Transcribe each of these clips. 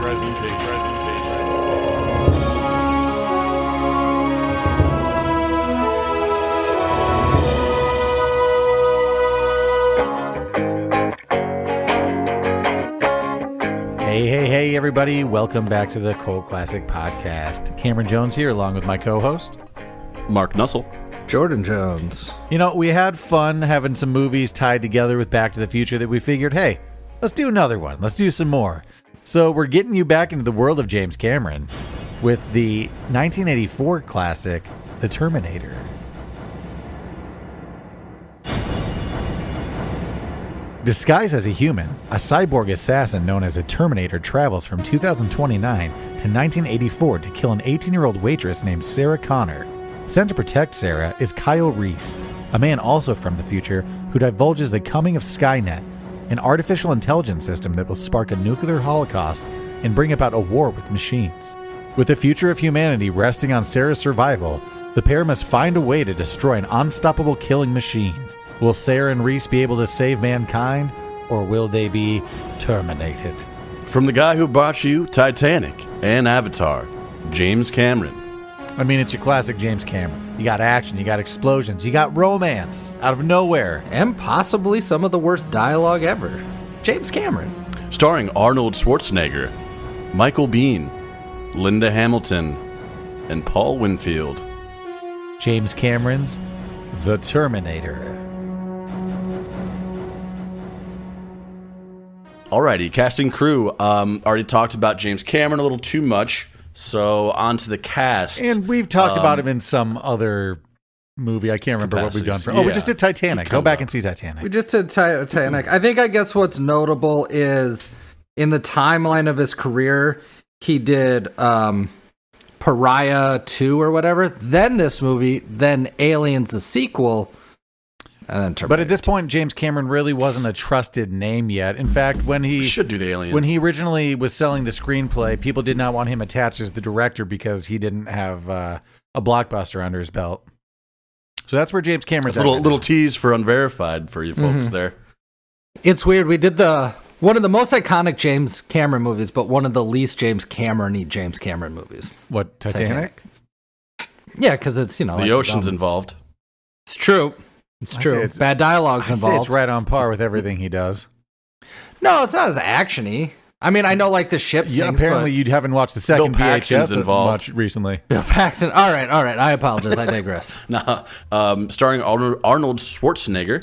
Hey, everybody. Welcome back to the Cult Classic Podcast. Cameron Jones here, along with my co-host, Mark Nussle. Jordan Jones. You know, we had fun having some movies tied together with Back to the Future that we figured, hey, let's do another one. Let's do some more. So we're getting you back into the world of James Cameron with the 1984 classic, The Terminator. Disguised as a human, a cyborg assassin known as a Terminator travels from 2029 to 1984 to kill an 18-year-old waitress named Sarah Connor. Sent to protect Sarah is Kyle Reese, a man also from the future who divulges the coming of Skynet, an artificial intelligence system that will spark a nuclear holocaust and bring about a war with machines. With the future of humanity resting on Sarah's survival, the pair must find a way to destroy an unstoppable killing machine. Will Sarah and Reese be able to save mankind, or will they be terminated? From the guy who brought you Titanic and Avatar, James Cameron. I mean, it's your classic James Cameron. You got action, you got explosions, you got romance out of nowhere. And possibly some of the worst dialogue ever. James Cameron. Starring Arnold Schwarzenegger, Michael Biehn, Linda Hamilton, and Paul Winfield. James Cameron's The Terminator. Alrighty, casting crew. Already talked about James Cameron a little too much, so on to the cast. And we've talked about him in some other movie. I can't remember what we've done. We just did Titanic. Go back and see Titanic. We just did Titanic. I guess what's notable is in the timeline of his career, he did Pariah 2 or whatever, then this movie, then Aliens, the sequel, and then Terminator. But at this point, James Cameron really wasn't a trusted name yet. In fact, when he should do the Aliens. When he originally was selling the screenplay, people did not want him attached as the director because he didn't have a blockbuster under his belt. So that's where James Cameron's at. Little tease for Unverified for you folks there. It's weird. We did one of the most iconic James Cameron movies, but one of the least James Cameron-y James Cameron movies. What, Titanic? Yeah, because it's, the like, ocean's involved. It's true. It's true. Bad dialogue's involved. It's right on par with everything he does. No, it's not as action-y. I mean, I know like the ship sings, apparently you haven't watched the second VHS much recently. Bill Paxton. All right. I apologize. I digress. Starring Arnold Schwarzenegger.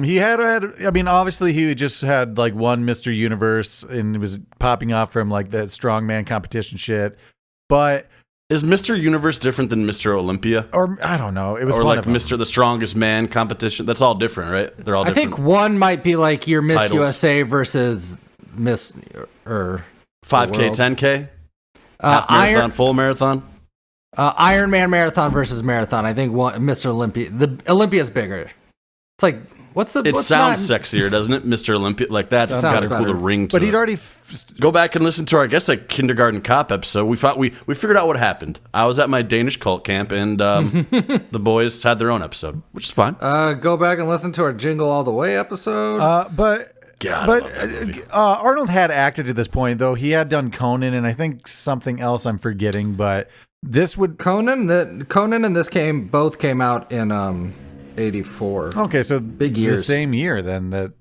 He had, I mean, obviously he just had like one Mr. Universe and was popping off from like that strongman competition shit. But is Mr. Universe different than Mr. Olympia? Or I don't know. It was or one like of Mr. The Strongest Man competition. That's all different, right? They're all different. I think one might be like your Miss titles. USA versus Miss or 5K, 10K, half marathon, full marathon. Iron Man marathon versus marathon. I think Mr. Olympia. The Olympia's bigger. It's like It sounds sexier, doesn't it, Mr. Olympia? Like that's got a cooler ring to it. But he'd already go back and listen to our, I guess, like Kindergarten Cop episode. We figured out what happened. I was at my Danish cult camp, and the boys had their own episode, which is fine. Go back and listen to our Jingle All the Way episode. Arnold had acted at this point, though. He had done Conan, and I think something else I'm forgetting. But this would Conan and this both came out in 84. Okay, so big years. The same year then. That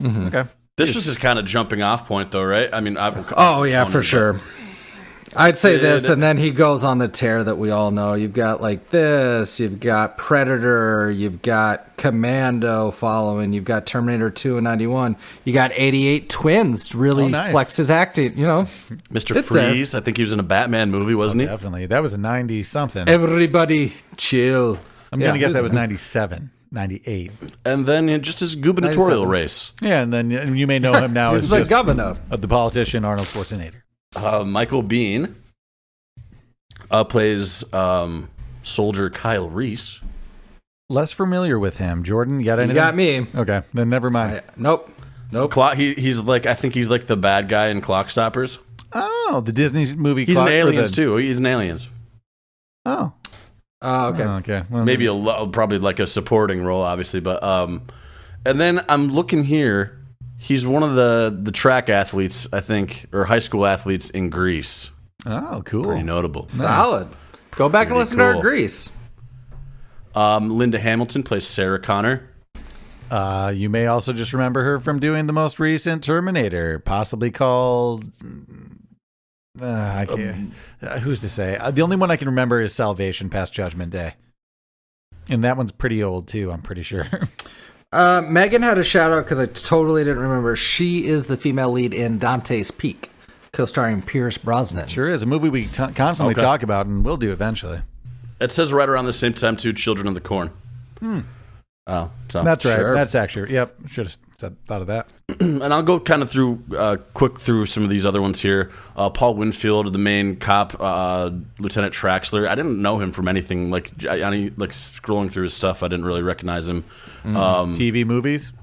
okay. This was his kind of jumping off point, though, right? I mean, for sure. I'd say this, and then he goes on the tear that we all know. You've got like this, you've got Predator, you've got Commando following, you've got Terminator 2 in 91, you got 88 Twins, really flexed his acting, Mr. Freeze, there. I think he was in a Batman movie, wasn't he? Definitely. That was a 90-something. Everybody chill. I'm going to guess that was 97. 98. And then just his gubernatorial race. Yeah, and then you may know him now as the governor of the politician Arnold Schwarzenegger. Michael Biehn plays soldier Kyle Reese. Less familiar with him. Jordan, you got anything? You got me. Okay, then never mind. Nope. He's like, I think he's like the bad guy in Clock Stoppers. Oh, the Disney movie. He's in Aliens too. He's in Aliens. Oh. Okay. Okay. Well, maybe probably like a supporting role, obviously, but and then I'm looking here. He's one of the track athletes, I think, or high school athletes in Greece. Oh, cool. Pretty notable. Solid. Go back and listen to our Grease. Linda Hamilton plays Sarah Connor. You may also just remember her from doing the most recent Terminator, possibly called... I can't. Who's to say? The only one I can remember is Salvation, Past Judgment Day. And that one's pretty old, too, I'm pretty sure. Megan had a shout-out because I totally didn't remember. She is the female lead in Dante's Peak, co-starring Pierce Brosnan. Sure is. A movie we constantly talk about and will do eventually. It says right around the same time, too, Children of the Corn. Oh, so. That's right. Sure. That's actually, yep. Should have thought of that. And I'll go kind of quick through some of these other ones here. Paul Winfield, the main cop, Lieutenant Traxler. I didn't know him from anything. Like scrolling through his stuff, I didn't really recognize him. TV movies?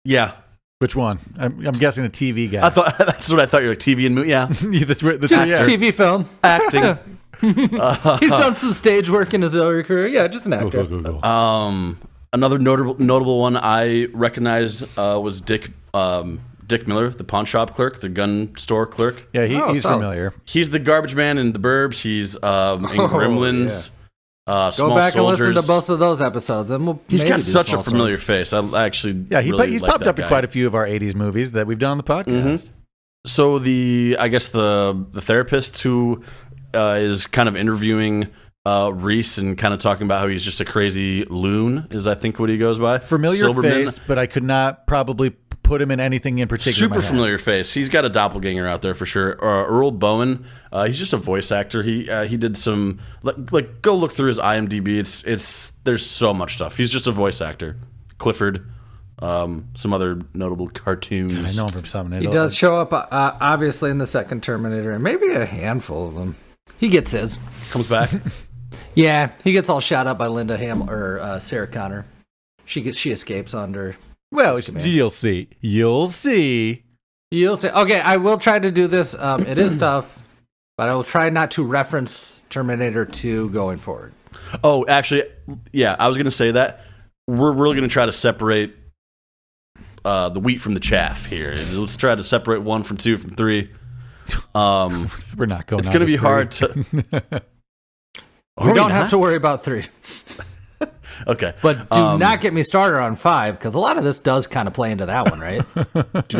Yeah. Which one? I'm guessing a TV guy. I thought that's what I thought. You're like TV and movie. Yeah, that's right. TV film. acting. He's done some stage work in his early career. Yeah, just an actor. Another notable one I recognized was Dick Miller, the pawn shop clerk, the gun store clerk. Yeah, he's familiar. He's the garbage man in The Burbs. He's in Gremlins. Yeah. Small Go back Soldiers. and listen to both of those episodes, and we'll. He's maybe got do such a Small familiar Soldiers. face. I actually He's like popped that up in guy. quite a few of our '80s movies that we've done on the podcast. So the therapist who is kind of interviewing Reese and kind of talking about how he's just a crazy loon is, I think, what he goes by. Familiar Silberman. face, but I could not probably put him in anything in particular. Super familiar face. He's got a doppelganger out there for sure. Earl Bowen. He's just a voice actor. He did some like go look through his IMDb. It's there's so much stuff. He's just a voice actor. Clifford. Some other notable cartoons. I know him from something. He does show up, obviously, in the second Terminator, and maybe a handful of them. He gets his. Comes back. Yeah, he gets all shot up by Linda Sarah Connor. She escapes under. Well, his command. you'll see. You'll see. Okay, I will try to do this. It is tough, but I will try not to reference Terminator 2 going forward. Oh, actually, yeah, I was going to say that. We're really going to try to separate the wheat from the chaff here. Let's try to separate 1 from 2 from 3. We're not going. It's going to be hard to. We don't have to worry about 3. Okay, but do not get me started on 5 because a lot of this does kind of play into that one, right? Do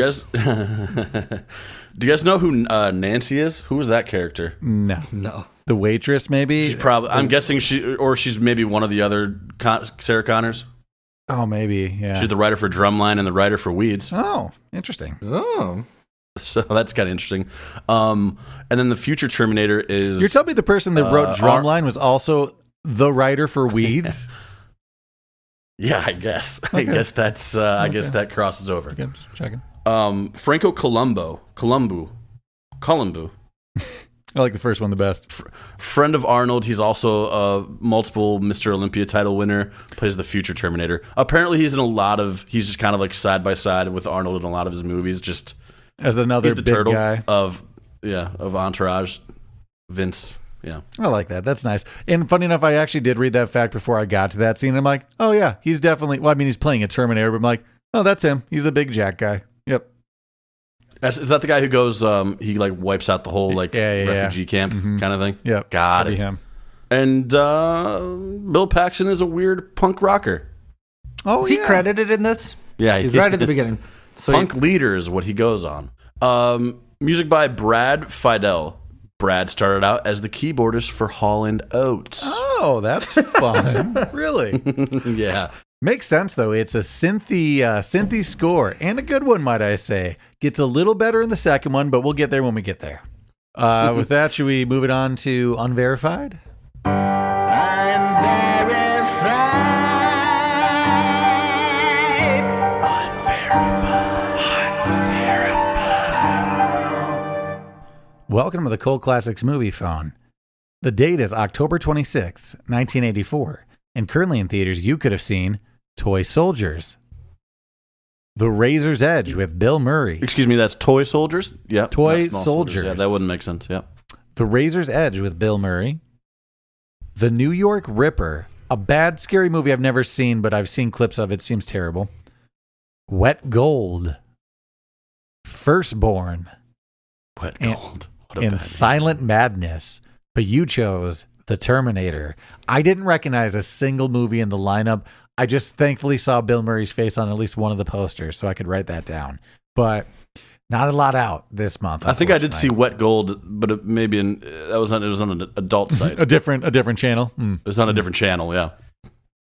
you guys know who Nancy is? Who is that character? No. The waitress, maybe. She's probably. I'm guessing she's maybe one of the other Sarah Connors. Oh, maybe. Yeah. She's the writer for Drumline and the writer for Weeds. Oh, interesting. Oh. So that's kind of interesting. And then the future Terminator is... You're telling me the person that wrote Drumline was also the writer for Weeds? Yeah, I guess. Okay. I guess that's... I guess that crosses over. Okay, just checking. Franco Columbu. I like the first one the best. Friend of Arnold. He's also a multiple Mr. Olympia title winner. Plays the future Terminator. Apparently, he's in a lot of... He's just kind of like side by side with Arnold in a lot of his movies. Just... As another he's the big turtle guy of Entourage, Vince. Yeah, I like that. That's nice. And funny enough, I actually did read that fact before I got to that scene. I'm like, oh yeah, he's definitely. Well, I mean, he's playing a Terminator, but I'm like, oh, that's him. He's the big Jack guy. Yep. Is that the guy who goes? He like wipes out the whole refugee camp kind of thing. Yep. Got it. Him. And Bill Paxton is a weird punk rocker. Oh, is he credited in this? Yeah, he's right at the beginning. Sweet. Punk leader is what he goes on. Music by Brad Fidel. Brad started out as the keyboardist for Hall & Oates. Oh, that's fun. Really? Yeah. Makes sense, though. It's a synthy score, and a good one, might I say. Gets a little better in the second one, but we'll get there when we get there. With that, should we move it on to Unverified? Welcome to the Cult Classics Movie Phone. The date is October 26th, 1984, and currently in theaters you could have seen Toy Soldiers, The Razor's Edge with Bill Murray. Excuse me, that's Toy Soldiers? Yeah. Toy Soldiers. Yeah, that wouldn't make sense. Yeah. The Razor's Edge with Bill Murray. The New York Ripper, a bad, scary movie I've never seen, but I've seen clips of it. Seems terrible. Wet Gold, Firstborn, Wet Gold. and Silent Madness. But you chose The Terminator. I didn't recognize a single movie in the lineup. I just thankfully saw Bill Murray's face on at least one of the posters, so I could write that down. But not a lot out this month. I think I did see Wet Gold, but it was on an adult site. a different channel. It was on a different channel, yeah.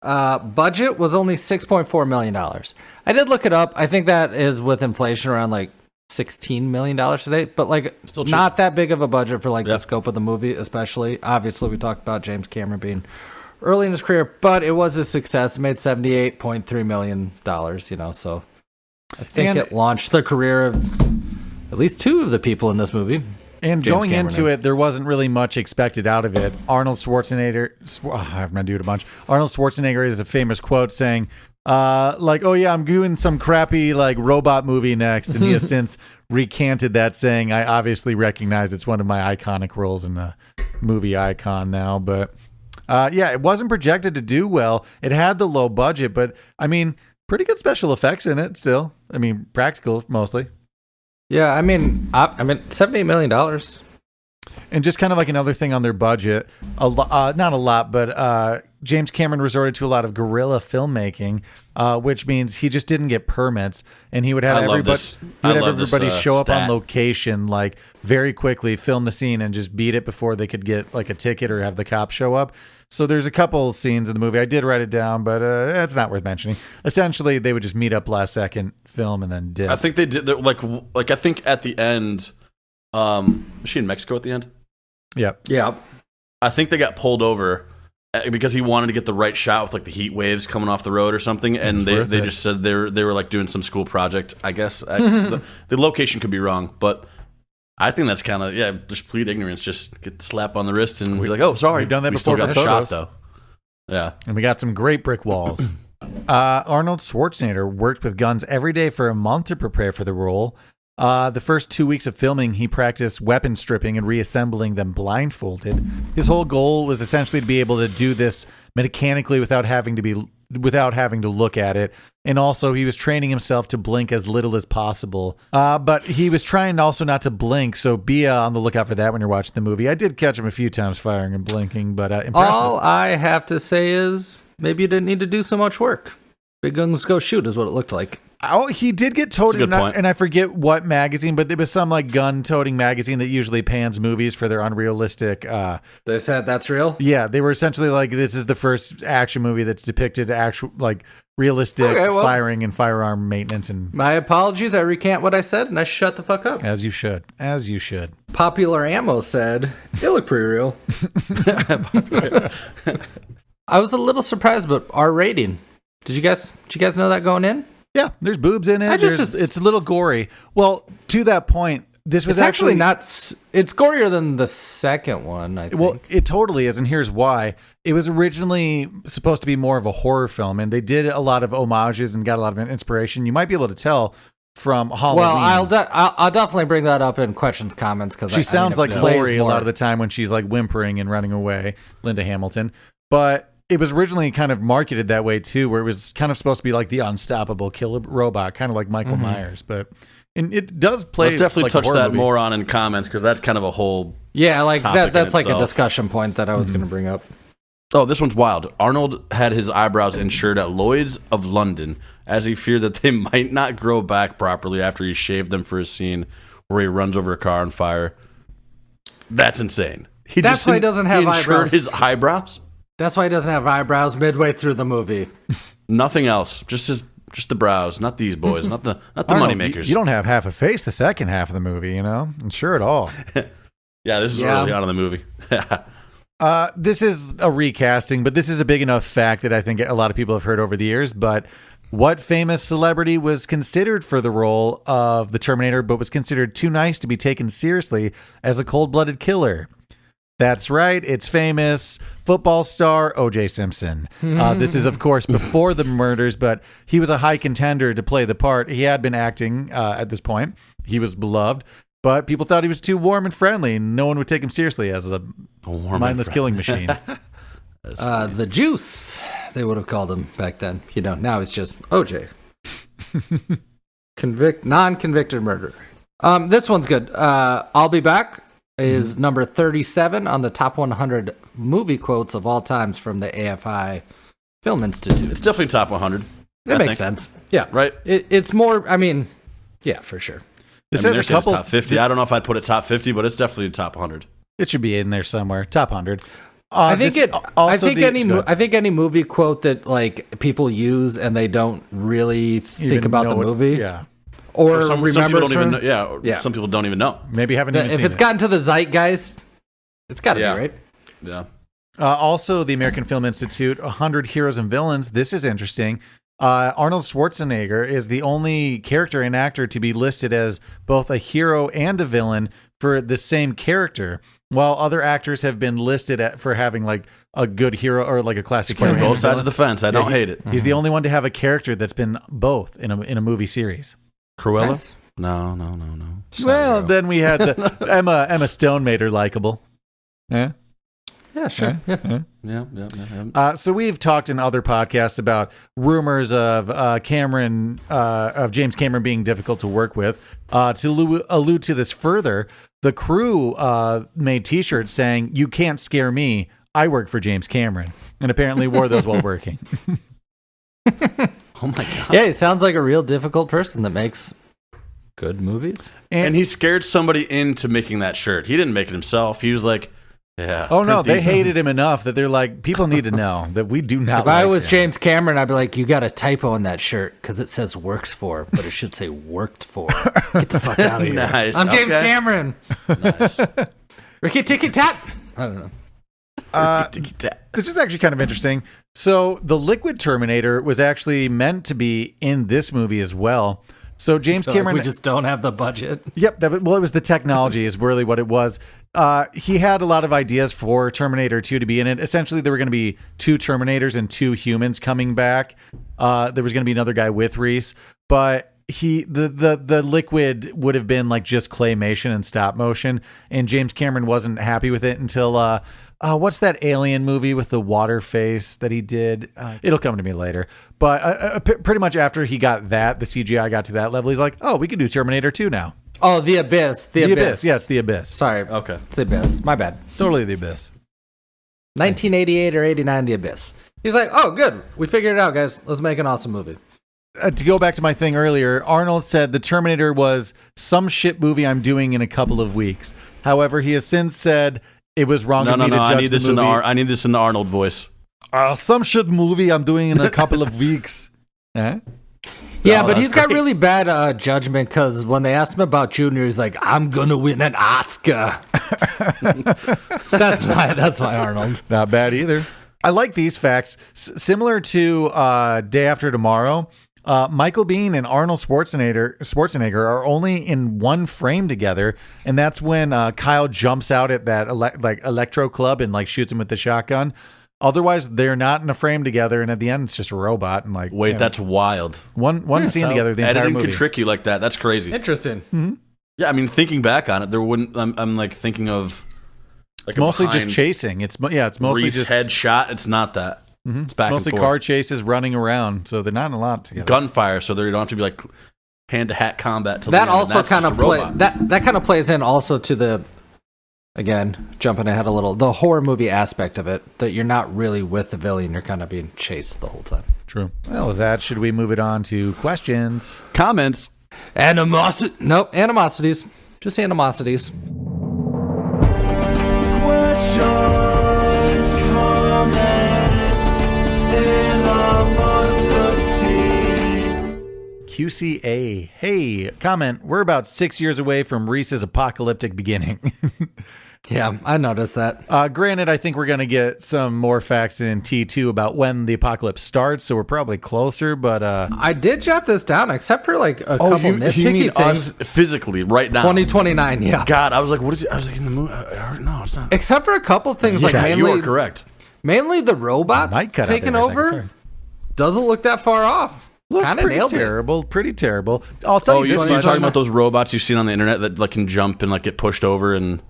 Budget was only $6.4 million. I did look it up. I think that is with inflation around like $16 million today, but like Still cheap. not that big of a budget for like the scope of the movie, especially. Obviously, we talked about James Cameron being early in his career, but it was a success. It made $78.3 million, so I think it launched the career of at least two of the people in this movie. And James going Cameron into it, there wasn't really much expected out of it. Arnold Schwarzenegger, I'm going to do it a bunch. Arnold Schwarzenegger has a famous quote saying, oh yeah, I'm doing some crappy like robot movie next. And he has since recanted that, saying, I obviously recognize it's one of my iconic roles in a movie icon now. But yeah, it wasn't projected to do well. It had the low budget, but I mean, pretty good special effects in it still. I mean, practical mostly. Yeah, I mean, $78 million. And just kind of like another thing on their budget, not a lot, but James Cameron resorted to a lot of guerrilla filmmaking, which means he just didn't get permits, and he would have everybody show up on location like very quickly, film the scene, and just beat it before they could get like a ticket or have the cops show up. So there's a couple scenes in the movie. I did write it down, but it's not worth mentioning. Essentially, they would just meet up last second, film, and then dip. I think they did like I think at the end, was she in Mexico at the end? Yep. Yeah. I think they got pulled over because he wanted to get the right shot with like the heat waves coming off the road or something, and they just said they were like doing some school project. I guess the location could be wrong, but I think that's kind of just plead ignorance. Just get the slap on the wrist and be like, oh, sorry, we've done that we before. Still got for a photos. shot though. Yeah, and we got some great brick walls. Arnold Schwarzenegger worked with guns every day for a month to prepare for the role. The first 2 weeks of filming, he practiced weapon stripping and reassembling them blindfolded. His whole goal was essentially to be able to do this mechanically without having to look at it. And also, he was training himself to blink as little as possible. But he was trying also not to blink, so be on the lookout for that when you're watching the movie. I did catch him a few times firing and blinking, but impressive. All I have to say is maybe you didn't need to do so much work. Big guns go shoot is what it looked like. Oh, he did get toted, and I forget what magazine, but there was some like gun-toting magazine that usually pans movies for their unrealistic. They said that's real? Yeah, they were essentially like, this is the first action movie that's depicted actual like realistic firing and firearm maintenance. And my apologies, I recant what I said, and I shut the fuck up. As you should. Popular Ammo said, it looked pretty real. I was a little surprised, but our rating. Did you guys know that going in? Yeah, there's boobs in it. It's a little gory. Well, to that point, this was actually not. It's gorier than the second one, I think. Well, it totally is, and here's why. It was originally supposed to be more of a horror film, and they did a lot of homages and got a lot of inspiration. You might be able to tell from Halloween. Well, I'll definitely bring that up in questions, comments, because she sounds like Lori a lot of the time when she's like whimpering and running away, Linda Hamilton. But it was originally kind of marketed that way too, where it was kind of supposed to be like the unstoppable killer robot, kind of like Michael Myers. But and it does play. Let's definitely like touch that movie. more on in comments, because that's kind of a whole that's like a discussion point that I was going to bring up. Oh, this one's wild. Arnold had his eyebrows insured at Lloyd's of London as he feared that they might not grow back properly after he shaved them for a scene where he runs over a car on fire. That's insane. That's why he doesn't have eyebrows. His eyebrows. That's why he doesn't have eyebrows midway through the movie. Nothing else. Just the brows. Not these boys. Not the moneymakers. You don't have half a face the second half of the movie, Insure it all. Yeah, this is early on in the movie. This is a recasting, but this is a big enough fact that I think a lot of people have heard over the years. But what famous celebrity was considered for the role of the Terminator, but was considered too nice to be taken seriously as a cold-blooded killer? That's right. It's famous football star O.J. Simpson. This is, of course, before the murders, but he was a high contender to play the part. He had been acting at this point. He was beloved, but people thought he was too warm and friendly, and no one would take him seriously as a mindless killing machine. The Juice, they would have called him back then. Now it's just O.J. Non-convicted murderer. This one's good. I'll Be Back is number 37 on the top 100 movie quotes of all times from the AFI Film Institute. It's definitely top 100. It makes sense. Yeah. Right? It's more, I mean, yeah, for sure. This has has a couple top 50. I don't know if I'd put it top 50, but it's definitely top 100. It should be in there somewhere. Top 100. I think any movie quote that like people use and they don't really think about the movie. Yeah. Or some remember people don't even know. Yeah. Some people don't even know. Maybe haven't even seen it. If it's gotten to the zeitgeist, it's got to be, right? Yeah. Also, the American Film Institute, 100 Heroes and Villains. This is interesting. Arnold Schwarzenegger is the only character and actor to be listed as both a hero and a villain for the same character, while other actors have been listed for having like a good hero or like a classic hero. Both sides of the fence. I don't hate it. He's the only one to have a character that's been both in a movie series. Cruella? Nice. No. Well, then we had the Emma Stone made her likable. Yeah. Yeah, sure. Yeah. So we've talked in other podcasts about rumors of James Cameron being difficult to work with. To allude to this further, the crew made T-shirts saying, "You can't scare me. I work for James Cameron," and apparently wore those while working. Oh my God. Yeah, he sounds like a real difficult person that makes good movies. And he scared somebody into making that shirt. He didn't make it himself. He was like, yeah. Oh no, they hated him enough that they're like, people need to know that we do not. If I was James Cameron, I'd be like, you got a typo in that shirt because it says works for, but it should say worked for. Get the fuck out of here. Nice. I'm James Cameron. Nice. Ricky Ticky Tat. I don't know. This is actually kind of interesting. So the liquid Terminator was actually meant to be in this movie as well. So James Cameron, we just don't have the budget. Yep. It was the technology is really what it was. He had a lot of ideas for Terminator 2 to be in it. Essentially, there were going to be 2 Terminators and 2 humans coming back. There was going to be another guy with Reese, but the liquid would have been like just claymation and stop motion, and James Cameron wasn't happy with it until what's that alien movie with the water face that he did? It'll come to me later. But pretty much after he got that, the CGI got to that level, he's like, oh, we can do Terminator 2 now. Oh, The Abyss. The Abyss. Yeah, it's The Abyss. Sorry. Okay. It's The Abyss. My bad. Totally The Abyss. 1988 or 89, The Abyss. He's like, oh, good. We figured it out, guys. Let's make an awesome movie. To go back to my thing earlier, Arnold said the Terminator was some shit movie I'm doing in a couple of weeks. However, he has since said it was wrong of me to judge the movie. I need this in the Arnold voice. Some shit movie I'm doing in a couple of weeks. Yeah, Oh, but he's got great. really bad judgment because when they asked him about Junior, he's like, I'm going to win an Oscar. That's why Arnold. Not bad either. I like these facts. Similar to Day After Tomorrow, Michael Biehn and Arnold Schwarzenegger are only in one frame together, and that's when Kyle jumps out at that electro club and like shoots him with the shotgun. Otherwise, they're not in a frame together, and at the end, it's just a robot. And like, wait, that's wild. One scene together, the entire Editing movie. can trick you like that. That's crazy. Interesting. Mm-hmm. Yeah, I mean, thinking back on it, there wouldn't. I'm like thinking of like mostly just chasing. It's mostly Reese just headshot. It's not that. Mm-hmm. It's back mostly and forth. car chases, running around. So they're not in a lot together. Gunfire, so they don't have to be like hand to hat combat. That also kind of that kind of plays in also to the. Again, jumping ahead a little, the horror movie aspect of it, that you're not really with the villain, you're kind of being chased the whole time. True. Well, with that, should we move it on to questions? Comments. Animosity. Nope, animosities. Just animosities. Questions, comments, animosity. QCA. Hey, comment. We're about 6 years away from Reese's apocalyptic beginning. Yeah, I noticed that. Granted, I think we're going to get some more facts in T2 about when the apocalypse starts, so we're probably closer, but... I did jot this down, except for like a couple you nitpicky mean things. us physically right now? 2029, yeah. God, I was like, what is it? I was like, in the movie? No, it's not. Except for a couple things, like Yeah, you mainly, are correct. mainly the robots Might cut out taking there for a second, over. sorry. Doesn't look that far off. Looks Kind of pretty nailed terrible. Pretty terrible. I'll tell you this You're much. talking about those robots you've seen on the internet that like can jump and like get pushed over, and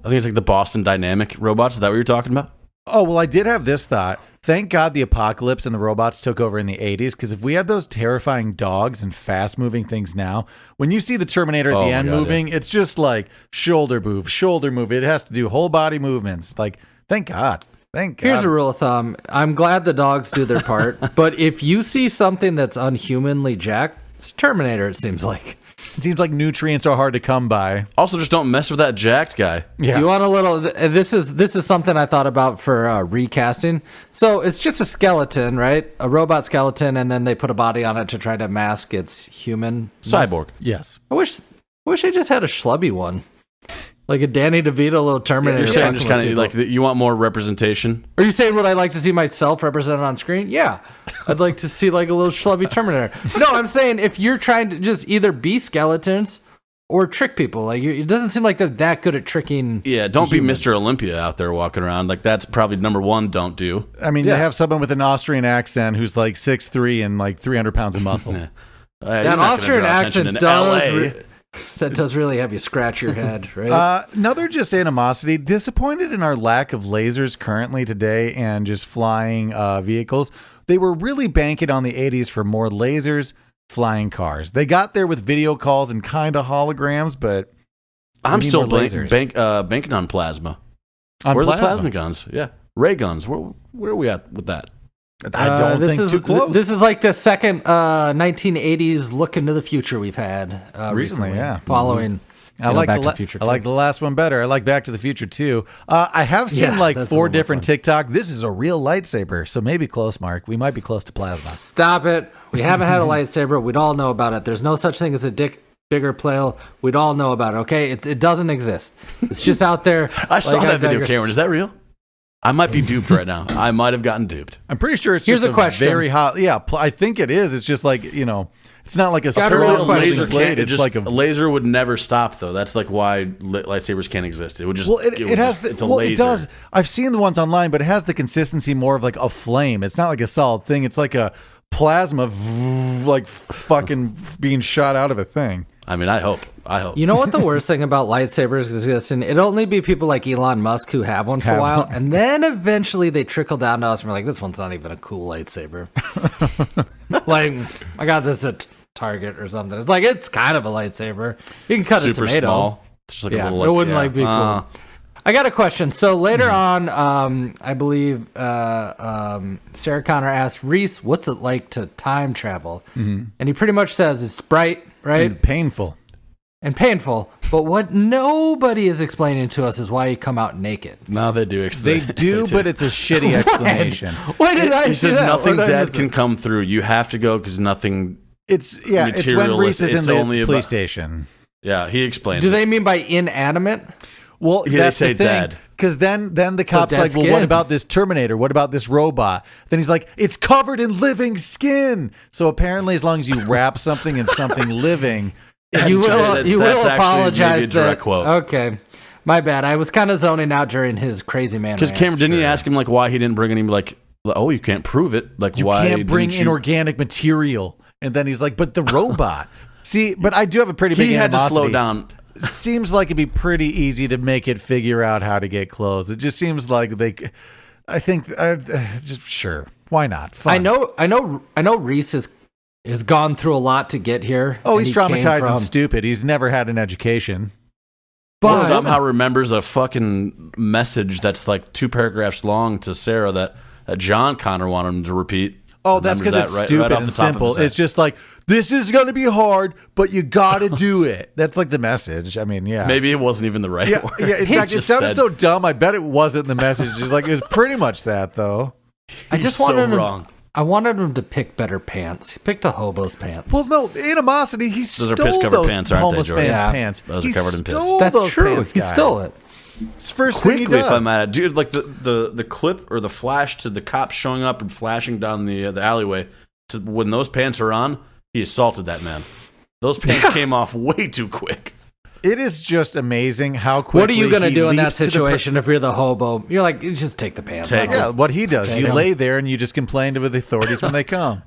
I think it's like the Boston Dynamic robots. Is that what you're talking about? Oh, well, I did have this thought. Thank God the apocalypse and the robots took over in the 80s, because if we had those terrifying dogs and fast-moving things now, when you see the Terminator at the end moving, it's just like shoulder move. It has to do whole body movements. Like, thank God. Thank God. Here's a rule of thumb. I'm glad the dogs do their part, but if you see something that's unhumanly jacked, it's Terminator, it seems like. It seems like nutrients are hard to come by. Also, just don't mess with that jacked guy. Yeah. Do you want a little? This is something I thought about for recasting. So it's just a skeleton, right? A robot skeleton, and then they put a body on it to try to mask its human Cyborg. Yes. I wish I just had a schlubby one, like a Danny DeVito little Terminator. You're saying just kind of like you want more representation. Are you saying would I like to see myself represented on screen? Yeah, I'd like to see like a little schlubby Terminator. No, I'm saying if you're trying to just either be skeletons or trick people, like it doesn't seem like they're that good at tricking. Yeah, don't humans. be Mr. Olympia out there walking around. Like that's probably number one. Don't do. I mean, you have someone with an Austrian accent who's like 6'3" and like 300 pounds of muscle. That Austrian accent does really have you scratch your head, right? Another just animosity. Disappointed in our lack of lasers currently today and just flying vehicles. They were really banking on the 80s for more lasers, flying cars. They got there with video calls and kind of holograms, but I'm still banking on plasma. On where are plasma? the plasma guns? Yeah, ray guns. Where are we at with that? I don't think too close. This is like the second 1980s look into the future we've had recently. Yeah, following. I like Back to the Future I like the last one better. I like Back to the Future too. I have seen like 4 different TikTok. This is a real lightsaber, so maybe close, Mark. We might be close to plasma. Stop it. We haven't had a lightsaber. We'd all know about it. There's no such thing as a bigger play. We'd all know about it. Okay, it doesn't exist. It's just out there. I saw that video, Cameron. Is that real? I might be duped right now. I might have gotten duped. I'm pretty sure it's Here's just a question. very hot. Yeah, I think it is. It's just like, it's not like a Got a real strong question. laser blade. It's like a laser would never stop though. That's like why lightsabers can't exist. It would just it does. I've seen the ones online, but it has the consistency more of like a flame. It's not like a solid thing. It's like a plasma, like fucking being shot out of a thing. I mean, I hope. You know what the worst thing about lightsabers is? It'll only be people like Elon Musk who have one for a while, and then eventually they trickle down to us and we're like, this one's not even a cool lightsaber. Like, I got this at Target or something. It's like, it's kind of a lightsaber. You can cut a tomato. Small. Just like a little, it wouldn't be cool. I got a question. So later on, I believe Sarah Connor asked Reese, what's it like to time travel? And he pretty much says it's bright, right? And painful. But what nobody is explaining to us is why you come out naked. No, they do explain. They do, but it's a shitty explanation. Why did I He see said that? nothing dead can come through. You have to go because nothing. It's when Reese is in the police station. Yeah, he explains. Do they mean by inanimate? Well, Yeah, that's they say the thing. dead. Because then the cop's dead like, well, what skin. about this Terminator? What about this robot? Then he's like, it's covered in living skin. So apparently, as long as you wrap something in something living, You will That's actually apologize. maybe a direct quote. Okay, my bad. I was kind of zoning out during his crazy man. Because Cameron, didn't you ask him like why he didn't bring any like? Oh, you can't prove it. Like you why can't bring didn't you? inorganic material. And then he's like, but the robot. See, but I do have a pretty big He had to animosity. slow down. Seems like it'd be pretty easy to make it figure out how to get clothes. It just seems like I think just sure. Why not? Fun. I know. Reese has gone through a lot to get here. Oh, and he's he came traumatized and from- stupid. He's never had an education. But Somehow remembers a fucking message that's like 2 paragraphs long to Sarah that John Connor wanted him to repeat. Oh, that's because Remembers it's that stupid off and the top of simple. his head. It's just like, this is going to be hard, but you got to do it. That's like the message. I mean, yeah. Maybe it wasn't even the right Yeah, word. yeah. In He fact, it just sounded said- so dumb. I bet it wasn't the message. It's like, it was pretty much that, though. I just so wanted him. wrong. I wanted him to pick better pants. He picked a hobo's pants. Well, no, animosity. He stole are piss-covered those pants, aren't they, homeless Jordan? man's Yeah. pants. Those are He covered in piss. stole that's those true. pants, He guys. stole it. It's the first thing he Quickly, does. if I'm mad, dude, like the clip or the flash to the cops showing up and flashing down the alleyway to when those pants are on, he assaulted that man. Those pants came off way too quick. It is just amazing how quickly. What are you going to he do in that leaps to the situation if you're the hobo? You're like, you just take the pants Take off. Yeah, what he does. Okay. You lay there and you just complain to the authorities when they come.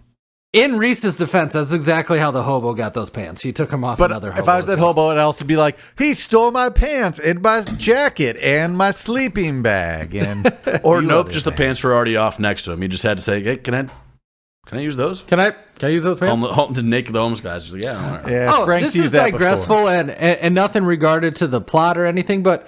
In Reese's defense, that's exactly how the hobo got those pants. He took them off But another hobo. if I was that hobo, I'd also be like, he stole my pants and my jacket and my sleeping bag. And Or few nope, other just the things. pants were already off next to him. He just had to say, "Hey, can I use those?" Can I use those pants? The naked homeless guys just like, yeah, all right. Yeah, Oh, Frank's this used is that digressful before. and nothing regarded to the plot or anything, but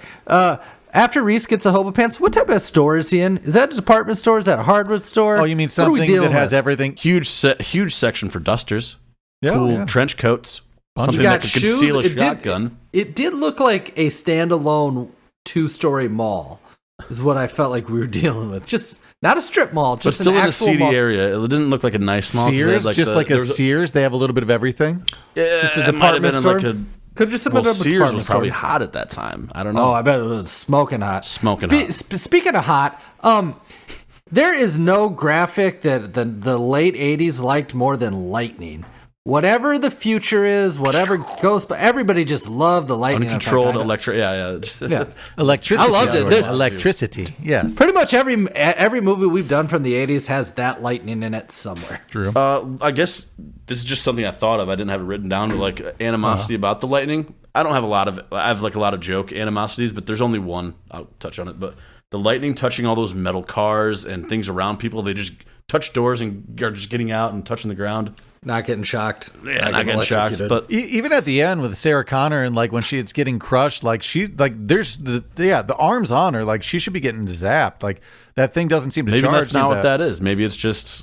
after Reese gets a hobo pants, what type of store is he in? Is that a department store? Is that a hardware store? Oh, you mean What are we something that dealing has with? everything? Huge section for dusters, Yeah, cool yeah. trench coats, You something got that could shoes. conceal a It shotgun. It did look like a standalone 2-story mall, is what I felt like we were dealing with. Just not a strip mall, But just still an in a actual seedy mall. area. It didn't look like a nice mall. 'cause they had, Sears, just like a there was Sears, they have a little bit of everything. Yeah, Just a it might have department been store? like a. Could just have Well, been a Sears department was probably store. hot at that time. I don't know. Oh, I bet it was smoking hot. Smoking hot. Speaking of hot, there is no graphic that the late 80s liked more than lightning. Whatever the future is, whatever goes, but everybody just loved the lightning. Uncontrolled effect. electric. Yeah. Yeah. Electricity. I loved it. Jordan. Electricity, yes. Pretty much every movie we've done from the 80s has that lightning in it somewhere. True. I guess this is just something I thought of. I didn't have it written down, but like animosity about the lightning. I don't have a lot of. I have like a lot of joke animosities, but there's only one. I'll touch on it. But the lightning touching all those metal cars and things around people, they just touch doors and are just getting out and touching the ground. Not getting shocked. Yeah, not getting shocked. But Even at the end with Sarah Connor and like when she's getting crushed, like she's like there's the arms on her, like she should be getting zapped. Like that thing doesn't seem to maybe charge. that's not seems what to- that is. Maybe it's just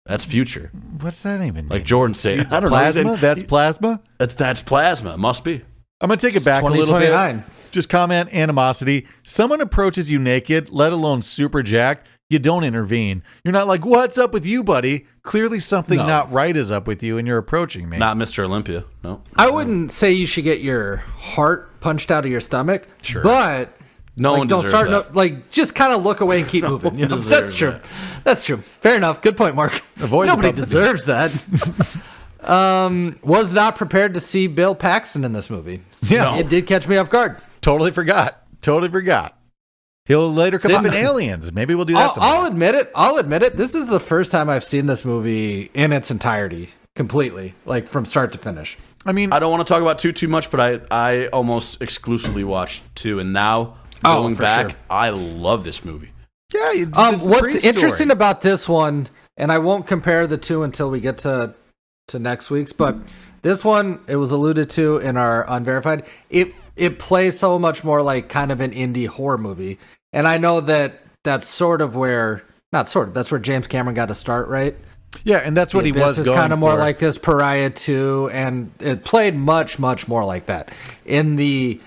that's future. What's that even? Like mean? Jordan said, I don't Plasma? know. That's plasma. That's plasma. It must be. I'm gonna take it back a little bit. 2029. Just comment animosity. Someone approaches you naked, let alone super jacked. You don't intervene. You're not like, what's up with you, buddy? Clearly something No. not right is up with you, and you're approaching me. Not Mr. Olympia. No. I wouldn't say you should get your heart punched out of your stomach. Sure. But No one don't deserves start that. like just kind of look away and keep moving. You know? deserves That's true. that. That's true. Fair enough. Good point, Mark. Avoid the Nobody publicity. deserves that. Was not prepared to see Bill Paxton in this movie. Yeah. It did catch me off guard. Totally forgot. He'll later come up in Didn't- Aliens. Maybe we'll do that someday. I'll admit it. This is the first time I've seen this movie in its entirety, completely, like from start to finish. I mean, I don't want to talk about too much, but I almost exclusively watched 2, and now going for back, sure. I love this movie. yeah. It's What's pre-story. interesting about this one, and I won't compare the two until we get to next week's, but this one, it was alluded to in our Unverified. It plays so much more like kind of an indie horror movie, and I know that's sort of where that's where James Cameron got to start, right? Yeah, and that's what he was This is going kind of more for. like this Pariah 2, and it played much more like that in the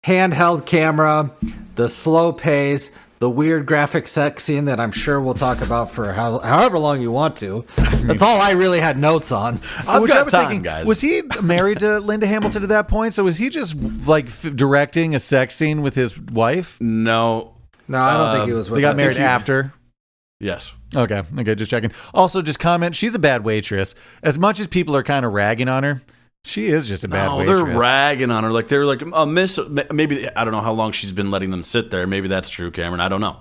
handheld camera, the slow pace, the weird graphic sex scene that I'm sure we'll talk about for however long you want to. That's all I really had notes on. I've Which I got was time, thinking, guys. was he married to Linda Hamilton at that point? So was he just like directing a sex scene with his wife? No. No, I don't think he was with They got her. married after. Yes. Okay, just checking. Also, just comment. She's a bad waitress. As much as people are kind of ragging on her, she is just a bad No, waitress. they're ragging on her. Like they're like a miss. Maybe I don't know how long she's been letting them sit there. Maybe that's true, Cameron. I don't know.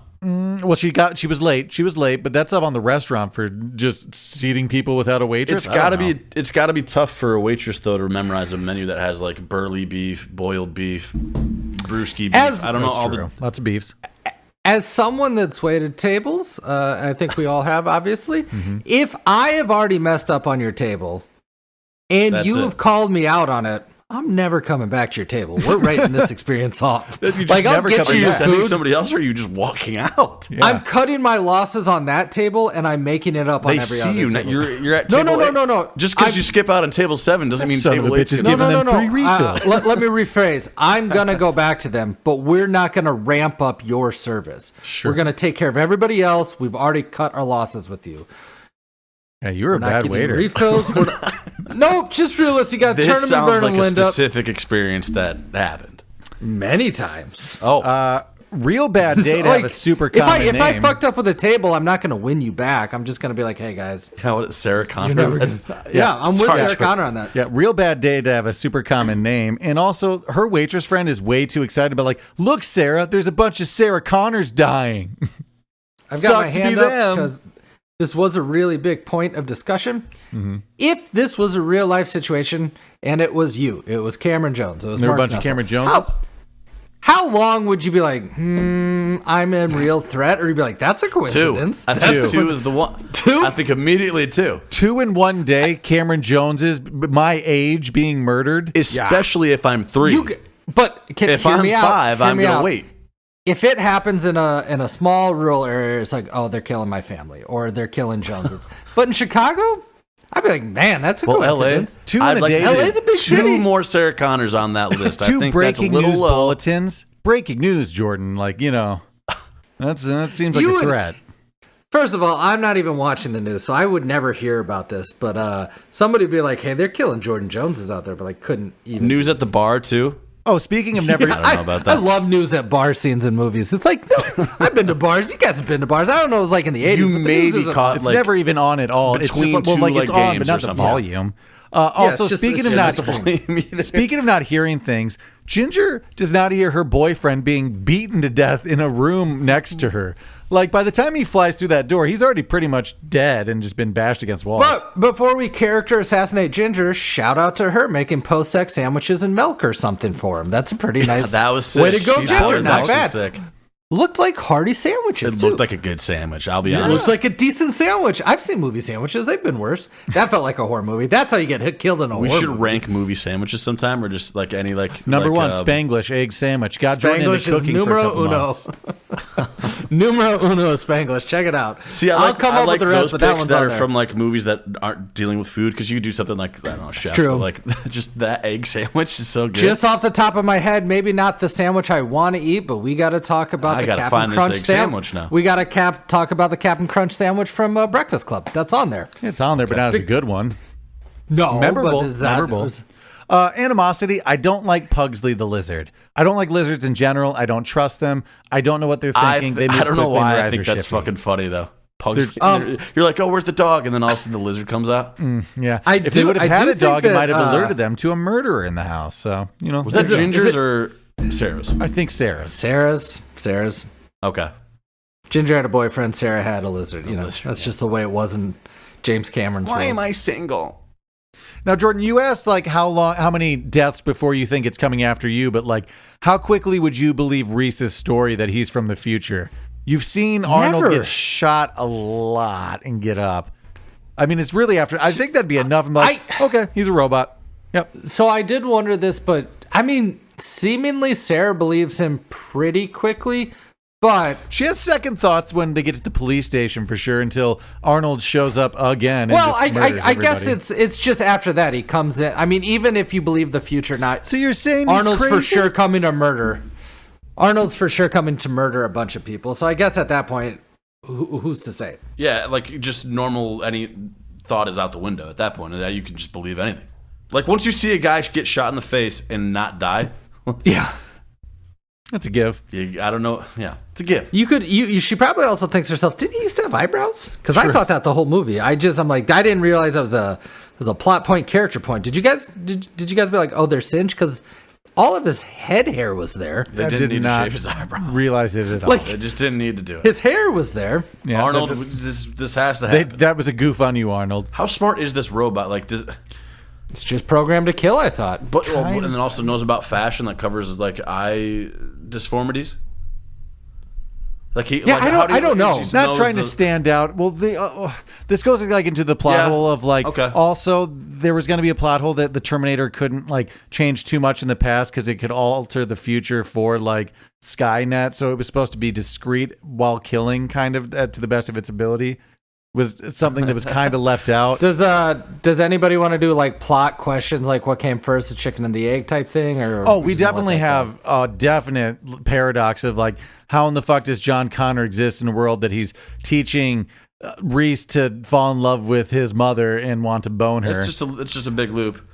Well, she was late, but that's up on the restaurant for just seating people without a waitress. It's got to be tough for a waitress though to memorize a menu that has like burley beef, boiled beef, brewski beef. I don't know all the. Lots of beefs. As someone that's waited tables, I think we all have, obviously. Mm-hmm. If I have already messed up on your table and That's you it. have called me out on it, I'm never coming back to your table. We're writing this experience off. You just Like, I'll never get come you Are you your back. sending food. somebody else, or are you just walking out? Yeah. I'm cutting my losses on that table, and I'm making it up on They every see other you. table. You're at No, table no, eight. no. Just because I'm- you skip out on table 7 doesn't mean son of table a 8 bitch is gonna giving them free refills. Let me rephrase. I'm going to go back to them, but we're not going to ramp up your service. Sure. We're going to take care of everybody else. We've already cut our losses with you. Yeah, you're a Not bad giving you waiter. refills. Nope, just realistic. You got This tournament sounds burn like and a Linda specific experience that happened. many times. Oh, Real bad day to Like, have a super if common I name. fucked up with a table, I'm not going to win you back. I'm just going to be like, hey guys, how is Sarah Connor? you're never gonna, yeah, I'm with sorry, Sarah but- Connor on that. Yeah, real bad day to have a super common name. And also, her waitress friend is way too excited about, like, look, Sarah, there's a bunch of Sarah Connors dying. I've got my Sucks to be hand up them. because this was a really big point of discussion. If this was a real life situation and it was you, it was Cameron Jones, it was There were a Mark bunch of Nussle, Cameron Joneses? How long would you be like, I'm in real threat? Or you'd be like, that's a Two. coincidence. I think two is the one. Two? I think immediately two. 2 in one day, Cameron Joneses, my age, being murdered. Especially if I'm 3. If if I'm 5, I'm going to wait. If it happens in a small rural area, it's like, oh, they're killing my family or they're killing Joneses. But in Chicago, I'd be like, man, that's a coincidence. LA, 2 in I'd a like day. to see LA's a big two city. more Sarah Connors on that list. I 2 think breaking that's a little news low. bulletins. Breaking news, Jordan. Like, that seems like You a would- threat. First of all, I'm not even watching the news, so I would never hear about this. But somebody would be like, hey, they're killing Jordan Joneses out there, but like couldn't even. News at the bar too. Oh, speaking of never... I don't know about that. I love news at bar scenes in movies. It's like, no, I've been to bars. You guys have been to bars. I don't know what it was like in the 80s. You but the may news be isn't- caught It's like never even on at all. It's just between like, well, two, like it's like, on, but games not or the something. volume. Also, it's just speaking the- of yeah, not that's the volume. speaking of not hearing things, Ginger does not hear her boyfriend being beaten to death in a room next to her. Like by the time he flies through that door, he's already pretty much dead and just been bashed against walls. But before we character assassinate Ginger, shout out to her making post-sex sandwiches and milk or something for him. That's a pretty nice that was sick. way to go, That Ginger. was Not actually bad. sick. Looked like hearty sandwiches, It too. looked like a good sandwich. I'll be It honest. looks like a decent sandwich. I've seen movie sandwiches. They've been worse. That felt like a horror movie. That's how you get killed in a we horror should movie. rank movie sandwiches sometime, or just like any like Number like, one, Spanglish egg sandwich. Got Jordan into Spanglish is cooking for a numero couple uno. months. Numero uno Spanglish. Check it out. See, I'll come I up like with the rest, those but that picks one's that on are there. from like movies that aren't dealing with food, because you could do something like, I don't know, chef. true. But, like just that egg sandwich is so good. Just off the top of my head, maybe not the sandwich I want to eat, but we got to talk about I the gotta Captain find this Crunch egg sandwich now. We got to talk about the Captain Crunch sandwich from Breakfast Club. That's on there. It's on there, but not as a good one. No, Memorable. but is that- Memorable. Animosity. I don't like Pugsley the lizard. I don't like lizards in general. I don't trust them. I don't know what they're thinking. They move I don't know quickly and why. their I eyes think are that's shifty. fucking funny though. Pugs, There's- you're like, oh, where's the dog? And then all of a sudden the lizard comes out. Yeah. I If they do- would have I had do a dog, think it might have that, alerted them to a murderer in the house. So, Was that Is it- Ginger's is it- or Sarah's? I think Sarah's. Sarah's. Okay. Ginger had a boyfriend. Sarah had a lizard. You know, lizard, that's just the way it was in James Cameron's world. I single? Now, Jordan, you asked like how many deaths before you think it's coming after you, but like how quickly would you believe Reese's story that he's from the future? You've seen Arnold Never. get shot a lot and get up. I mean, it's really after. I think that'd be enough. I'm like, okay, he's a robot. Yep. So I did wonder this, but I mean, seemingly Sarah believes him pretty quickly, but She has second thoughts when they get to the police station for sure until Arnold shows up again. And well, just I murders guess everybody. it's just after that he comes in. I mean, even if you believe the future, not So you're saying he's Arnold's crazy? for sure coming to murder. Arnold's for sure coming to murder a bunch of people. So I guess at that point, who's to say? Yeah, like just normal. Any thought is out the window at that point, and that you can just believe anything. Like once you see a guy get shot in the face and not die, Yeah. That's a give. I don't know. Yeah, it's a gift. She probably also thinks to herself, did he used to have eyebrows? Because I thought that the whole movie. I'm like, I didn't realize that was a plot point, character point. Did you guys be like, oh, they're singed? Because all of his head hair was there. They I didn't did need to not shave his eyebrows. realize it at all. Like- They just didn't need to do it. His hair was there. Yeah, Arnold, this has to happen. that was a goof on you, Arnold. How smart is this robot? Like, It's just programmed to kill, I thought. but and then also knows about fashion that covers like eye disformities. Like he, Yeah, like, I don't know. he just Not knows trying to stand out. Well, this goes like into the plot Yeah. hole of like. Okay. Also, there was going to be a plot hole that the Terminator couldn't like change too much in the past because it could alter the future for like Skynet. So it was supposed to be discreet while killing, kind of to the best of its ability. Was something that was kind of left out. Does anybody want to do like plot questions, like what came first, the chicken and the egg type thing? Or Oh, we just let definitely that have a definite paradox of like, how in the fuck does John Connor exist in a world that he's teaching Reese to fall in love with his mother and want to bone her? It's just a big loop.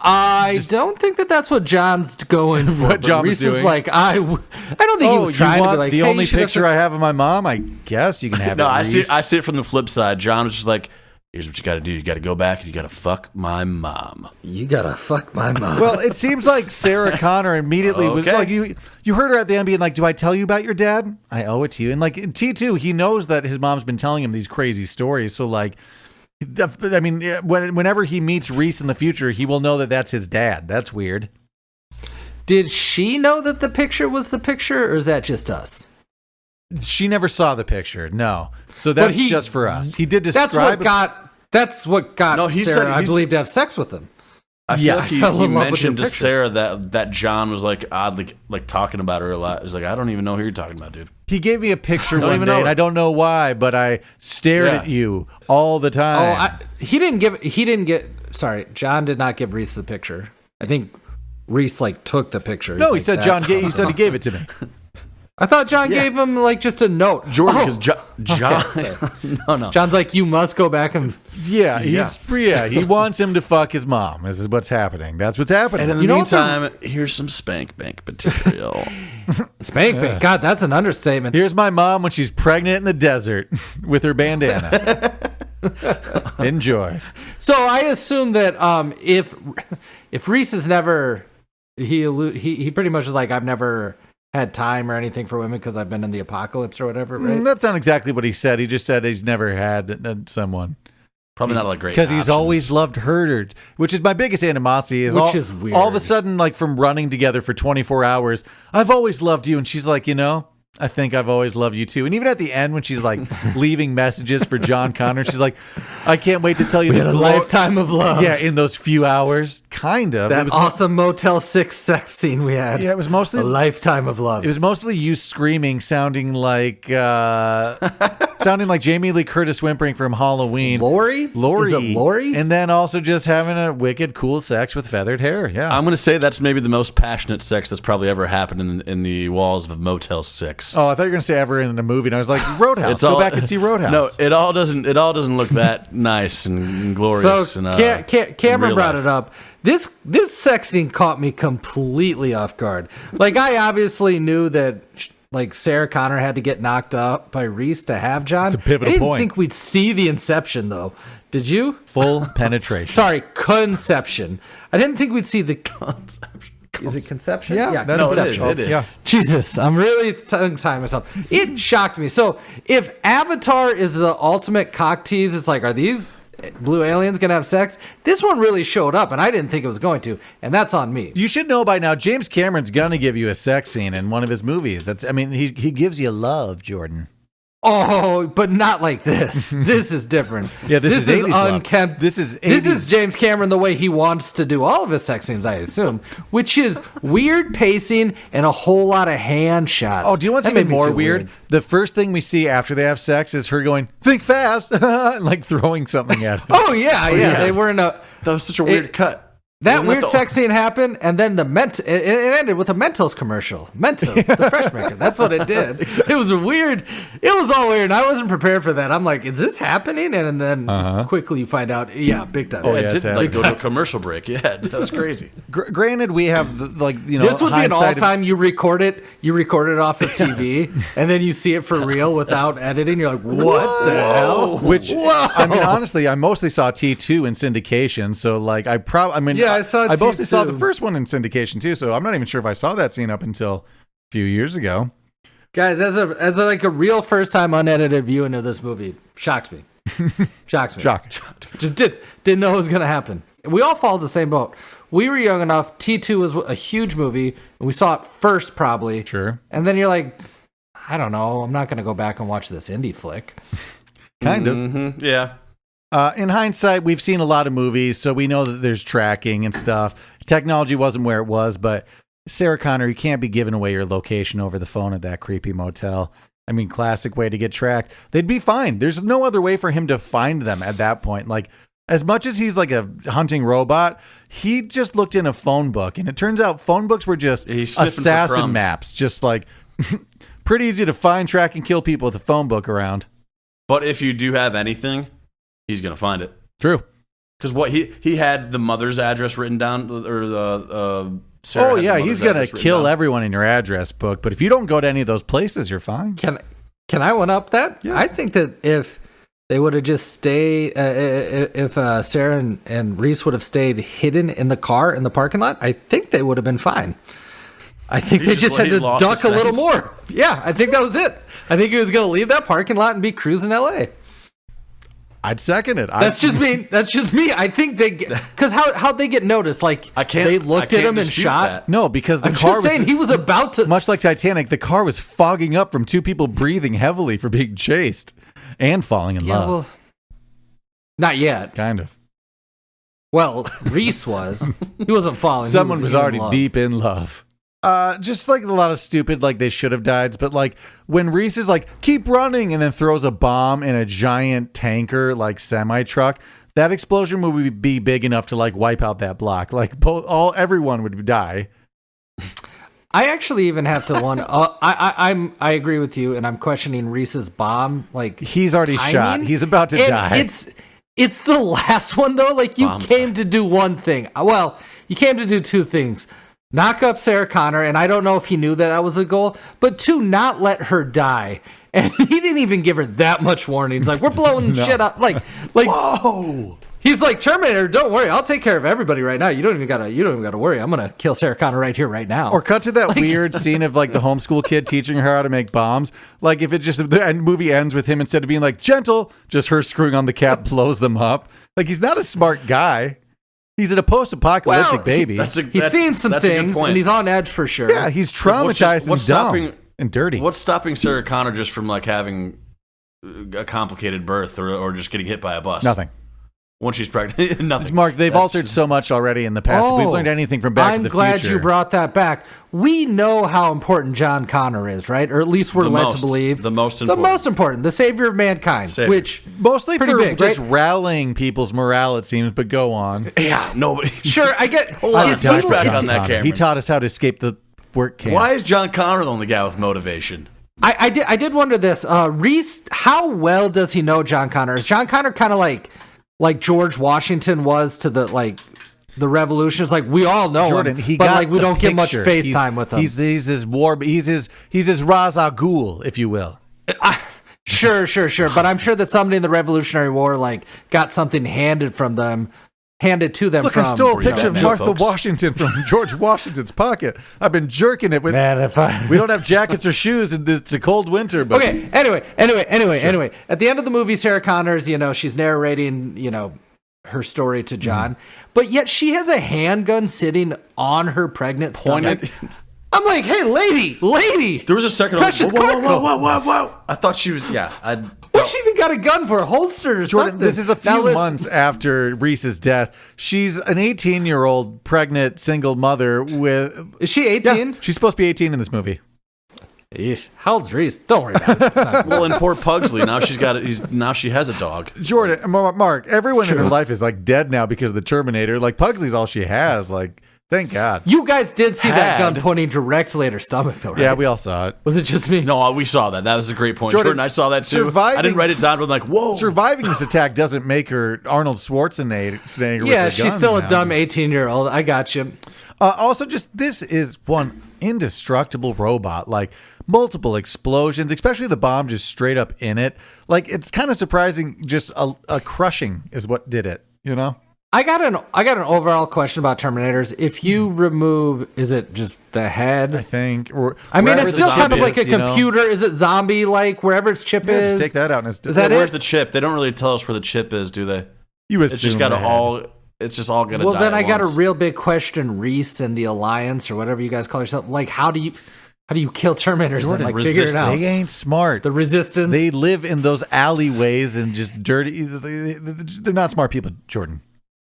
I don't think that's what John's going for. What but John was Reese is doing. like, I don't think he Oh, was you trying to want be like, the hey, only you should have picture I have of my mom? I guess you can have No, it. I Reese. see it from the flip side. John was just like, Here's what you got to do. You got to go back and you got to fuck my mom. You gotta fuck my mom. Well, it seems like Sarah Connor immediately was Okay. like, you heard her at the end being like, do I tell you about your dad? I owe it to you. And like in T2, he knows that his mom's been telling him these crazy stories. So like, I mean, whenever he meets Reese in the future, he will know that that's his dad. That's weird. Did she know that the picture was the picture, or is that just us? She never saw the picture. No. So that's just for us. He did describe That's what got No, he Sarah, said- I he's- believe, to have sex with him. I feel Yeah, like I fell he in love with mentioned your to picture. Sarah that John was like oddly like talking about her a lot. He's like, I don't even know who you're talking about, dude. He gave me a picture Don't one even day, know and it. I don't know why, but I stared Yeah. at you all the Oh, time. Sorry, John did not give Reese the picture. I think Reese like took the picture. No, He's he like, said John. "That's- He said he gave it to me. I thought John gave him like just a note. Jordan, Oh, because John. okay, no. John's like, you must go back and. Yeah, he wants him to fuck his mom. This is what's happening. That's what's happening. And in the You know what's meantime, here's some spank bank material. Spank me. God, that's an understatement. Here's my mom when she's pregnant in the desert with her bandana. Enjoy. So I assume that if Reese has never, he pretty much is like, I've never had time or anything for women because I've been in the apocalypse or whatever, right? That's not exactly what he said. He just said he's never had someone. Probably not like great Because he's options. always loved her, which is my biggest animosity. Which is weird. All of a sudden, like from running together for 24 hours, I've always loved you. And she's like, I think I've always loved you too. And even at the end, when she's like leaving messages for John Connor, she's like, I can't wait to tell you We had a lifetime of love. Yeah, in those few hours, kind of. That awesome Motel 6 sex scene we had. Yeah, it was mostly a lifetime of love. It was mostly you screaming, sounding like Jamie Lee Curtis whimpering from Halloween. Lori? Is it Lori? And then also just having a wicked cool sex with feathered hair. Yeah. I'm going to say that's maybe the most passionate sex that's probably ever happened in the walls of Motel 6. Oh, I thought you were going to say ever in a movie, and I was like, Roadhouse. Go back and see Roadhouse. No, it all doesn't look that nice and glorious. So and, Cameron real brought life. it up. This sex scene caught me completely off guard. Like I obviously knew that like Sarah Connor had to get knocked up by Reese to have John. It's a pivotal I didn't point. think we'd see the inception though. Did you? Full penetration. Sorry, conception. I didn't think we'd see the conception. Is it conception? Yeah, that's No, conceptual. it is. Yeah. Jesus, I'm really tongue-tying myself. It shocked me. So if Avatar is the ultimate cock tease, it's like, are these blue aliens going to have sex? This one really showed up, and I didn't think it was going to, and that's on me. You should know by now, James Cameron's going to give you a sex scene in one of his movies. He gives you love, Jordan. Oh, but not like this. This is different. Yeah, this is 80s love. unkempt. This is This 80s. is James Cameron the way he wants to do all of his sex scenes, I assume, which is weird pacing and a whole lot of hand shots. Oh, do you want That something made me more feel weird? The first thing we see after they have sex is her going, think fast, like throwing something at him. Oh yeah. They were in a. That was such a weird cut. That Wasn't weird the- sex scene happened, and then it ended with a Mentos commercial. Mentos, the fresh maker. That's what it did. It was weird. It was all weird. And I wasn't prepared for that. I'm like, is this happening? And then quickly you find out, yeah, big time. Oh, Yeah, yeah, it it's did like go to a happening. commercial break. Yeah, that was crazy. Granted, we have This would be an hindsight of- all-time. You record it off of TV, and then you see it for real without editing. You're like, what the hell? Which Whoa. I mean, honestly, I mostly saw T2 in syndication, so like I saw I mostly saw the T2. first one in syndication too, so I'm not even sure if I saw that scene up until a few years ago. Guys, as a real first-time unedited viewing of this movie, shocks me. Shocks me. Shock. Just didn't know it was gonna happen. We all followed the same boat. We were young enough. T2 was a huge movie, and we saw it first probably. Sure. And then you're like, I don't know. I'm not gonna go back and watch this indie flick. Kind of. Mm-hmm. Yeah. In hindsight, we've seen a lot of movies, so we know that there's tracking and stuff. Technology wasn't where it was, but Sarah Connor, you can't be giving away your location over the phone at that creepy motel. I mean, classic way to get tracked. They'd be fine. There's no other way for him to find them at that point. Like, as much as he's like a hunting robot, he just looked in a phone book, and it turns out phone books were just He's sniffing for assassin crumbs. maps. Just like pretty easy to find, track, and kill people with a phone book around. But if you do have anything, he's gonna find it. True. Because what he had the mother's address written down, or the Sarah Oh had the yeah, mother's he's gonna address written kill down. everyone in your address book. But if you don't go to any of those places, you're fine. Can I one up that? Yeah. I think that if they would have just stayed. If Sarah and Reese would have stayed hidden in the car in the parking lot, I think they would have been fine. I think they just had to duck a little more. Yeah, I think that was it. I think he was going to leave that parking lot and be cruising LA. I'd second it. That's just me. That's just me. I think they because how'd they get noticed? Like they looked at him and shot. That. No, because the I'm car just saying he was about to. Much like Titanic, the car was fogging up from two people breathing heavily for being chased and falling in love. Well, not yet. Kind of. Well, Reese was. He wasn't falling. Someone was already deep in love. Just like a lot of stupid, like they should have died, but like when Reese is like, keep running, and then throws a bomb in a giant tanker, like semi truck, that explosion would be big enough to like wipe out that block. Like everyone would die. I actually even have to one. I agree with you, and I'm questioning Reese's bomb. Like he's already shot. He's about to die. It's the last one though. Like you came to do one thing. Well, you came to do two things. Knock up Sarah Connor, and I don't know if he knew that was a goal, but to not let her die. And he didn't even give her that much warning. He's like, we're blowing shit up. Like, whoa. He's like, Terminator, don't worry. I'll take care of everybody right now. You don't even gotta worry. I'm going to kill Sarah Connor right here, right now. Or cut to that weird scene of like the homeschool kid teaching her how to make bombs. Like if the movie ends with him, instead of being like gentle, just her screwing on the cap blows them up. Like he's not a smart guy. He's in a post-apocalyptic baby. He's seen some things, and he's on edge for sure. Yeah, he's traumatized and dumb and dirty. What's stopping Sarah Connor just from like having a complicated birth or just getting hit by a bus? Nothing. Once she's pregnant, nothing. Mark, they've altered so much already in the past. If we've learned anything from Back to the Future. I'm glad you brought that back. We know how important John Connor is, right? Or at least we're led to believe. The most important. The most important. The savior of mankind. Which mostly for big, just right? rallying people's morale, it seems, but go on. Yeah, nobody. Sure, I get. Hold on, flashback on that camera. He taught us how to escape the work camp. Why is John Connor the only guy with motivation? I did wonder this. Reese, how well does he know John Connor? Is John Connor kind of like George Washington was to the revolution? It's like we all know Jordan, him, but like we don't get much face time with him. He's his Ra's al Ghul, if you will. Sure. But I'm sure that somebody in the Revolutionary War like got something handed to them. Look, I stole a picture of Martha Washington from George Washington's pocket. I've been jerking it with. Man, we don't have jackets or shoes, and it's a cold winter. But okay. Anyway. At the end of the movie, Sarah Connor's, she's narrating, her story to John, but yet she has a handgun sitting on her pregnant stomach. I'm like, hey, lady. There was a second. Whoa. I thought she was. Yeah. What's she even got a gun for? A holster or Jordan, something? this is a few months after Reese's death. She's an 18-year-old pregnant single mother with... Is she 18? Yeah, she's supposed to be 18 in this movie. Eesh. How old's Reese? Don't worry about it. Well, and poor Pugsley, now now she has a dog. Jordan, Mark, everyone in her life is like dead now because of the Terminator. Like Pugsley's all she has. Like, thank God. You guys did see that gun pointing directly at her stomach, though, right? Yeah, we all saw it. Was it just me? No, we saw that. That was a great point. Jordan, I saw that too. I didn't write it down, but I'm like, whoa. Surviving this attack doesn't make her Arnold Schwarzenegger. Yeah, she's still a dumb 18-year-old. I got you. Also, just this is one indestructible robot. Like, multiple explosions, especially the bomb just straight up in it. Like, it's kind of surprising. Just a crushing is what did it, I got an overall question about Terminators. If you remove, is it just the head? I think. It's still kind of like a computer. Is it zombie like wherever its chip is? Just take that out. And where's the chip? They don't really tell us where the chip is, do they? It's just got It's just all gonna. Well, die then I got once. a real big question, Reese and the Alliance or whatever you guys call yourself. Like, how do you kill Terminators? Jordan, and, figure it out. They ain't smart. The Resistance. They live in those alleyways and just dirty. They're not smart people, Jordan.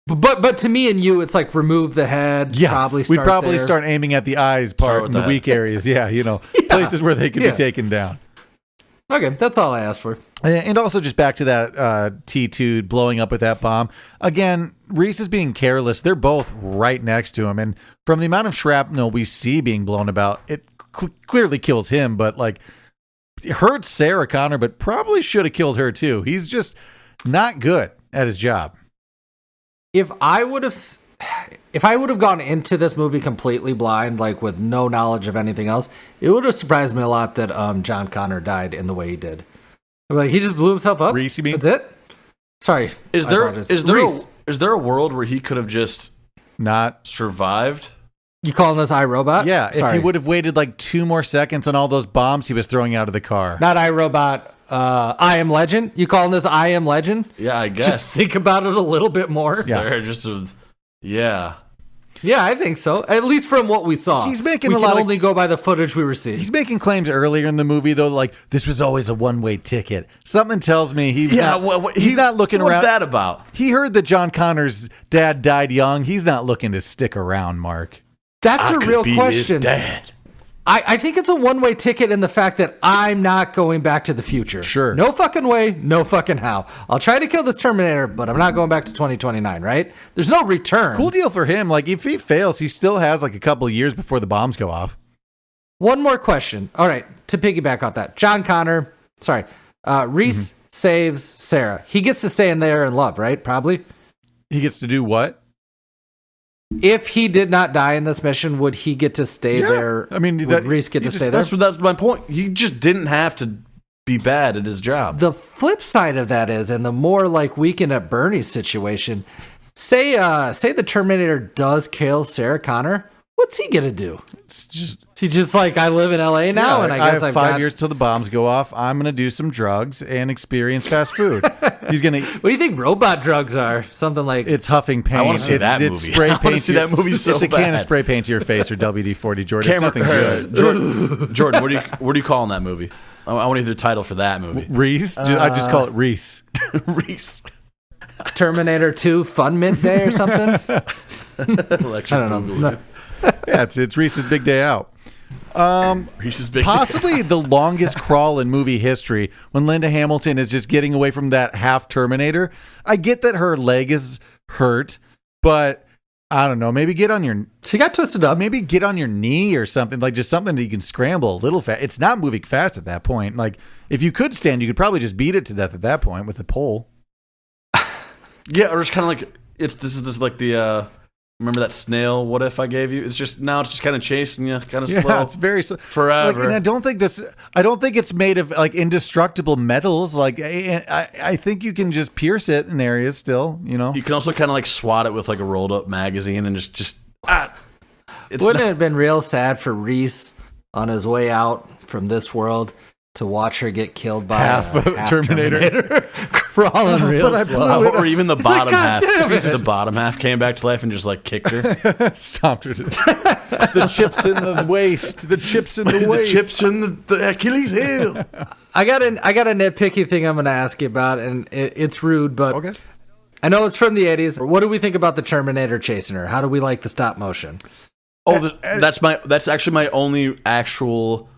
But to me and you, it's like remove the head. Yeah, we'd probably start aiming at the eyes part and the weak areas. Yeah, places where they could be taken down. Okay, that's all I asked for. And also just back to that T2 blowing up with that bomb. Again, Reese is being careless. They're both right next to him. And from the amount of shrapnel we see being blown about, it clearly kills him. But like, it hurts Sarah Connor, but probably should have killed her too. He's just not good at his job. If I would have gone into this movie completely blind, like with no knowledge of anything else, it would have surprised me a lot that John Connor died in the way he did. Like, he just blew himself up? Reese, you mean? That's it? Sorry. Is I there apologize. is there a world where he could have just Not. survived? You calling us iRobot? Yeah, if Sorry. he would have waited like 2 more seconds on all those bombs he was throwing out of the car. Not iRobot. I Am Legend? You calling this I Am Legend? Yeah, I guess. Just think about it a little bit more. Yeah. They're just yeah. Yeah, I think so. At least from what we saw. He's making we a can lot of- only go by the footage we received. He's making claims earlier in the movie, though, like, this was always a one-way ticket. Something tells me he's he's not looking what's around. What's that about? He heard that John Connor's dad died young. He's not looking to stick around, Mark. That's a could real be question. His dad. I think it's a one-way ticket in the fact that I'm not going back to the future. Sure. No fucking way, no fucking how. I'll try to kill this Terminator, but I'm not going back to 2029, right? There's no return. Cool deal for him. Like, if he fails, he still has like a couple of years before the bombs go off. One more question. All right, to piggyback off that. Reese saves Sarah. He gets to stay in there and love, right? Probably. He gets to do what? If he did not die in this mission, would he get to stay there? I mean, would Reese get to stay there? That's my point. He just didn't have to be bad at his job. The flip side of that is, and the more like Weekend at Bernie's situation, say the Terminator does kill Sarah Connor, what's he gonna do? It's just He just like, I live in LA now, yeah, and I I guess have I've 5 got... years till the bombs go off. I'm gonna do some drugs and experience fast food. He's gonna. What do you think robot drugs are? Something like It's huffing paint. I wanna see that It's movie. spray I wanna paint. see that movie so It's a can of bad. spray paint to your face or WD-40, Jordan. It's nothing good. Jordan, what do you call in that movie? I want to hear the title for that movie. Reese. I just call it Reese. Reese. Terminator 2 Fun Mint Day or something. I don't know. Yeah, it's Reese's big day out. Reese's big. Possibly the longest crawl in movie history when Linda Hamilton is just getting away from that half Terminator. I get that her leg is hurt, but I don't know. Maybe get on your She got twisted up. maybe get on your knee or something, like just something that you can scramble a little fast. It's not moving fast at that point. Like if you could stand, you could probably just beat it to death at that point with a pole. Yeah, or it's kind of like this is like the remember that snail? What if I gave you? It's just kind of chasing you, kind of slow. Yeah, it's very forever. Like, and I don't think it's made of like indestructible metals. Like I think you can just pierce it in areas still. You know, You can also kind of like swat it with like a rolled up magazine and just It's Wouldn't not- it have been real sad for Reese on his way out from this world to watch her get killed by Half a of Terminator. crawling real But I slow? blew it or even the bottom "God half. damn it." The bottom half came back to life and just like kicked her. Stomped her. The chips in the waist. The chips in the the waist. chips in the Achilles heel. I got a nitpicky thing I'm going to ask you about, and it's rude, but Okay. I know it's from the 80s. What do we think about the Terminator chasing her? How do we like the stop motion? That's actually my only actual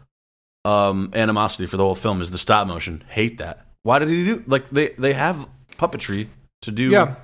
animosity for the whole film is the stop motion. Hate that. Why did he do like they have puppetry to do? Yeah.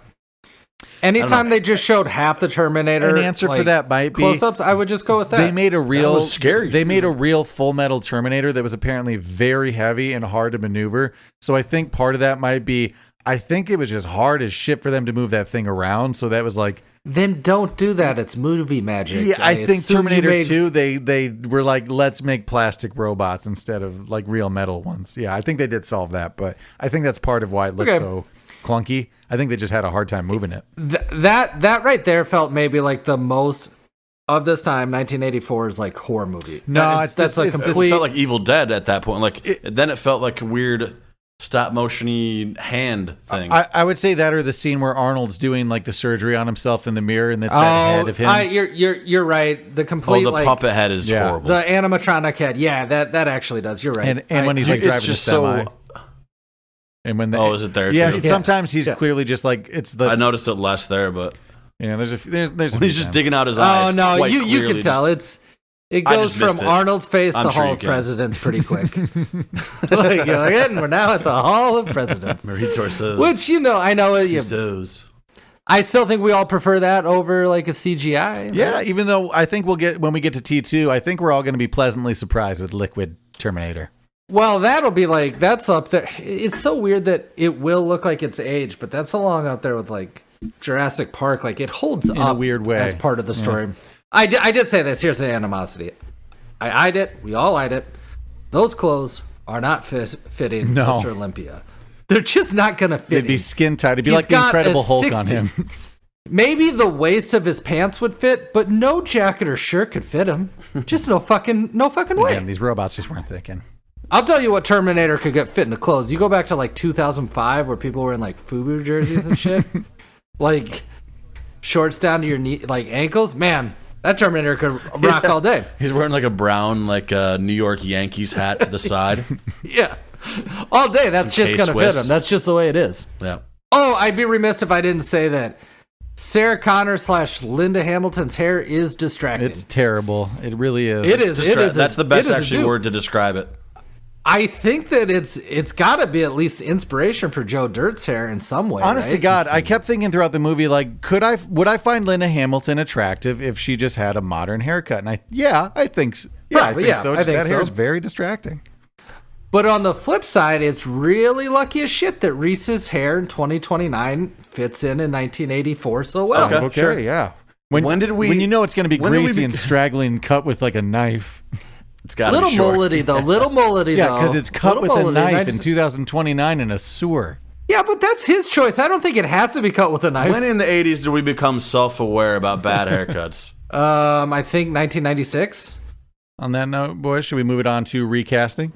Anytime they just showed half the Terminator, An answer for that might be close-ups. I would just go with that. they made a real was scary. They made a real Full Metal Terminator that was apparently very heavy and hard to maneuver. So I think part of that might be I think it was just hard as shit for them to move that thing around. So that was like Then don't do that. It's movie magic. yeah, I think assume you Terminator made- 2 they were like let's make plastic robots instead of like real metal ones. Yeah, I think they did solve that, but I think that's part of why it looked Okay. so clunky. I think they just had a hard time moving it. That right there felt maybe like the most of this time. 1984 is like horror movie. No, that's it's a It complete. felt like Evil Dead at that point. Like then it felt like a weird stop motiony hand thing. I would say that or the scene where Arnold's doing like the surgery on himself in the mirror and it's that head of him. You're right. The complete the like puppet head is Yeah. horrible. the animatronic head. Yeah, that actually does. You're right. and when he's like It's driving the just semi. so. And when Oh, is it there Yeah, too? sometimes he's Yeah. clearly just like it's the I noticed it less there, but yeah. There's a there's a when he's few just times. digging out his Oh eyes. no, quite you clearly can tell just- it I goes just from missed it. Arnold's face I'm to sure Hall you of can. Presidents pretty quick. Like, you're like, and we're now at the Hall of Presidents. Marie torsos. Which I know you. Torsos. I still think we all prefer that over like a CGI. Yeah, even though I think we'll get when we get to T2, I think we're all going to be pleasantly surprised with Liquid Terminator. Well, that'll be like that's up there. It's so weird that it will look like it's aged, but that's along up there with like Jurassic Park. Like it holds In up a weird way. as part of the story. I did say this. Here's the animosity. I eyed it. We all eyed it. Those clothes are not fitting No. Mr. Olympia. They're just not going to fit. It'd be him. skin tight. It'd be He's like the got Incredible a Hulk on 60. him. Maybe the waist of his pants would fit, but no jacket or shirt could fit him. Just no fucking way. Man, these robots just weren't thinking. I'll tell you what Terminator could get fit into clothes. You go back to like 2005 where people were in like FUBU jerseys and shit. Like shorts down to your knee, like ankles. Man, that Terminator could rock all day. He's wearing like a brown, like New York Yankees hat to the side. Yeah. All day. That's Some just going to fit K-Swiss. him. That's just the way it is. Yeah. Oh, I'd be remiss if I didn't say that Sarah Connor / Linda Hamilton's hair is distracting. It's terrible. It really is. It is. That's the best it is a actually dupe. word to describe it. I think that it's got to be at least inspiration for Joe Dirt's hair in some way. Honest right? to God, I kept thinking throughout the movie, like, would I find Linda Hamilton attractive if she just had a modern haircut? And I think so. Probably, yeah, so. I think That hair so. is very distracting. But on the flip side, it's really lucky as shit that Reese's hair in 2029 fits in 1984 so well. Okay. Sure. Yeah. When When you know it's going to be when did we greasy be- and straggling and cut with like a knife. It's got to Little be short. mullety though, little mullety Yeah, though. because it's cut with Little a mullety. knife in 2029 in a sewer. Yeah, but that's his choice. I don't think it has to be cut with a knife. When in the 80s did we become self-aware about bad haircuts? I think 1996. On that note, boys, should we move it on to recasting?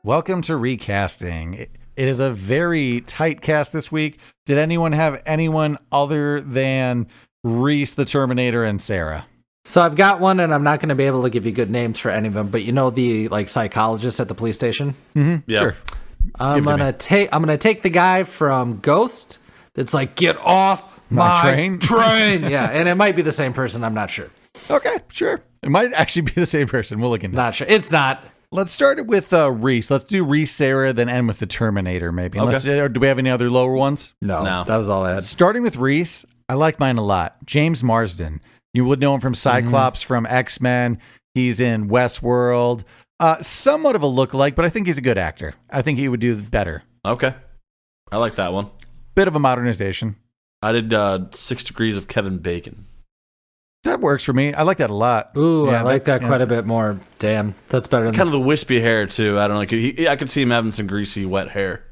Welcome to recasting. It is a very tight cast this week. Did anyone have anyone other than Reese, the Terminator, and Sarah? So I've got one, and I'm not going to be able to give you good names for any of them. But you know the like psychologist at the police station. Yeah. Sure. I'm gonna take the guy from Ghost. That's like, get off My my train?" train. Yeah, and it might be the same person. I'm not sure. Okay, sure. It might actually be the same person. We'll look into it. Not sure. It's not. Let's start it with Reese. Let's do Reese, Sarah, then end with the Terminator, maybe. Unless, or do we have any other lower ones? No, No. that was all I had. Starting with Reese, I like mine a lot. James Marsden. You would know him from Cyclops, from X-Men. He's in Westworld. Somewhat of a lookalike, but I think he's a good actor. I think he would do better. Okay. I like that one. Bit of a modernization. I did 6 Degrees of Kevin Bacon. That works for me. I like that a lot. Ooh, Yeah, I like that quite a that's- bit more. Damn, that's better than Kind of the wispy hair, too. I don't know. I could see him having some greasy, wet hair.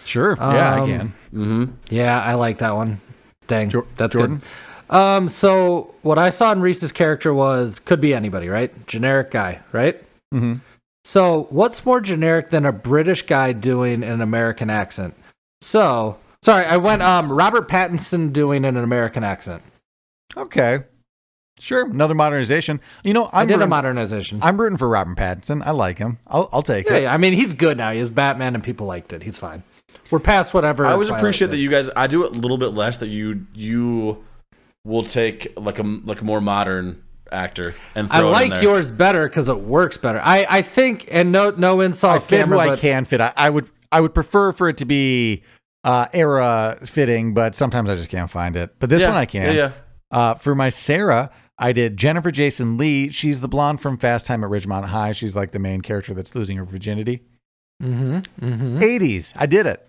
Sure. Yeah, I Um, can. Mm-hmm. Yeah, I like that one. Dang, that's Jordan? good. So what I saw in Reese's character could be anybody, right? Generic guy, right? Mm-hmm. So what's more generic than a British guy doing an American accent? So, sorry, I went Robert Pattinson doing an American accent. Okay. Sure. Another modernization. You know, I did a rooting- modernization. I'm rooting for Robert Pattinson. I like him. I'll take it. Yeah, I mean, he's good now. He's Batman and people liked it. He's fine. We're past whatever. I always Twilight appreciate did. that you guys. I do it a little bit less. That you will take like a more modern actor and I throw it in like there. yours better because it works better. I think, and no insult, I fit camera, who I but can fit. I would prefer for it to be era fitting, but sometimes I just can't find it. But this one I can. Yeah. For my Sarah, I did Jennifer Jason Leigh. She's the blonde from Fast Time at Ridgemont High. She's like the main character that's losing her virginity. 80s. I did it.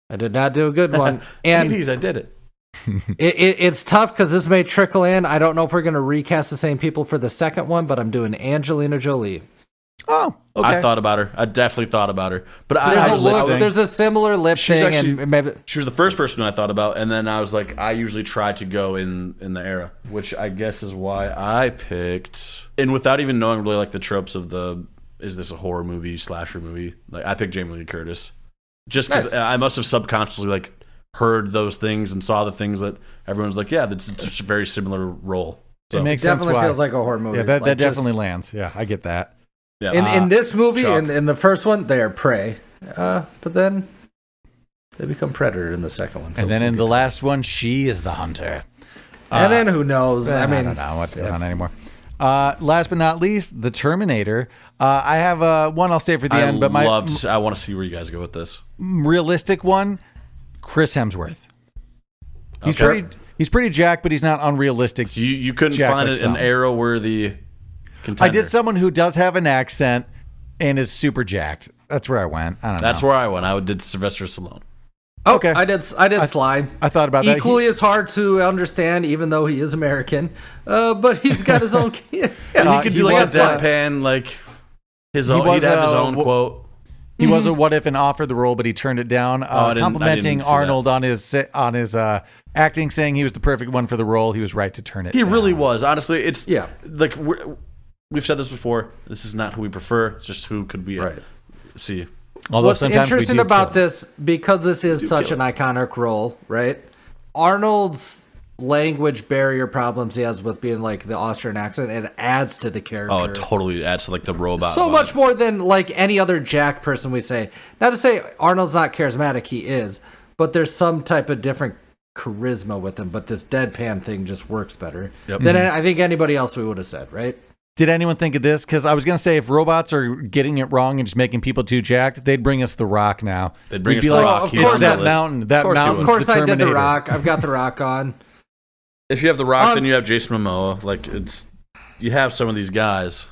I did not do a good one. And 80s, I did it. it's tough because this may trickle in. I don't know if we're going to recast the same people for the second one, but I'm doing Angelina Jolie. Oh, okay. I thought about her. I definitely thought about her. But So there's, I a look, thing. there's a similar lip She's thing, actually- and maybe she was the first person I thought about, and then I was like, I usually try to go in the era, which I guess is why I picked. And without even knowing really like the tropes of is this a horror movie, slasher movie? Like I picked Jamie Lee Curtis, just because Nice. I must have subconsciously like heard those things and saw the things that everyone's like, yeah, that's it's a very similar role. So, It makes sense. definitely Why. feels like a horror movie. Yeah, that Like, just- definitely lands. Yeah, I get that. yeah. In this movie, Chalk. in the first one, they are prey, but then they become predator in the second one. So And then we'll in get the to last one, she is the hunter. that. and then who knows? I mean, don't know what's going on anymore. Last but not least, the Terminator. I have one I'll save for the end, but my I want to see where you guys go with this. realistic one, Chris Hemsworth. He's Okay. pretty jacked, but he's not unrealistic. So you couldn't Jack find like an some. arrow-worthy contender. I did someone who does have an accent and is super jacked. That's where I went. I don't know. That's where I went. I did Sylvester Stallone. Oh, Okay. I did Sly. I thought about that. Equally as hard to understand, even though he is American. But he's got his own. He could do like a was, deadpan, like his own. was, He'd have his own quote. He was a what if and offered the role, but he turned it down. I Complimenting didn't see Arnold on his acting, saying he was the perfect one for the role. He was right to turn it. He down. really was. Honestly, it's Yeah. like we've said this before. This is not who we prefer. It's just who could we see. Although What's sometimes we interesting do about kill. this, because this is such an iconic role, right? Arnold's language barrier problems he has with being like the Austrian accent, it adds to the character. Oh, it totally adds to like the robot. So vibe. much more than like any other Jack person we say. Not to say Arnold's not charismatic, he is, but there's some type of different charisma with him. But this deadpan thing just works better than I think anybody else we would have said, right? Did anyone think of this? Because I was going to say, if robots are getting it wrong and just making people too jacked, they'd bring us The Rock now. They'd bring We'd us be The like, Rock. of He's course on that list. mountain. That course he mountain. Of course, I did The Terminator. Rock. I've got The Rock on. If you have The Rock, then you have Jason Momoa. Like you have some of these guys.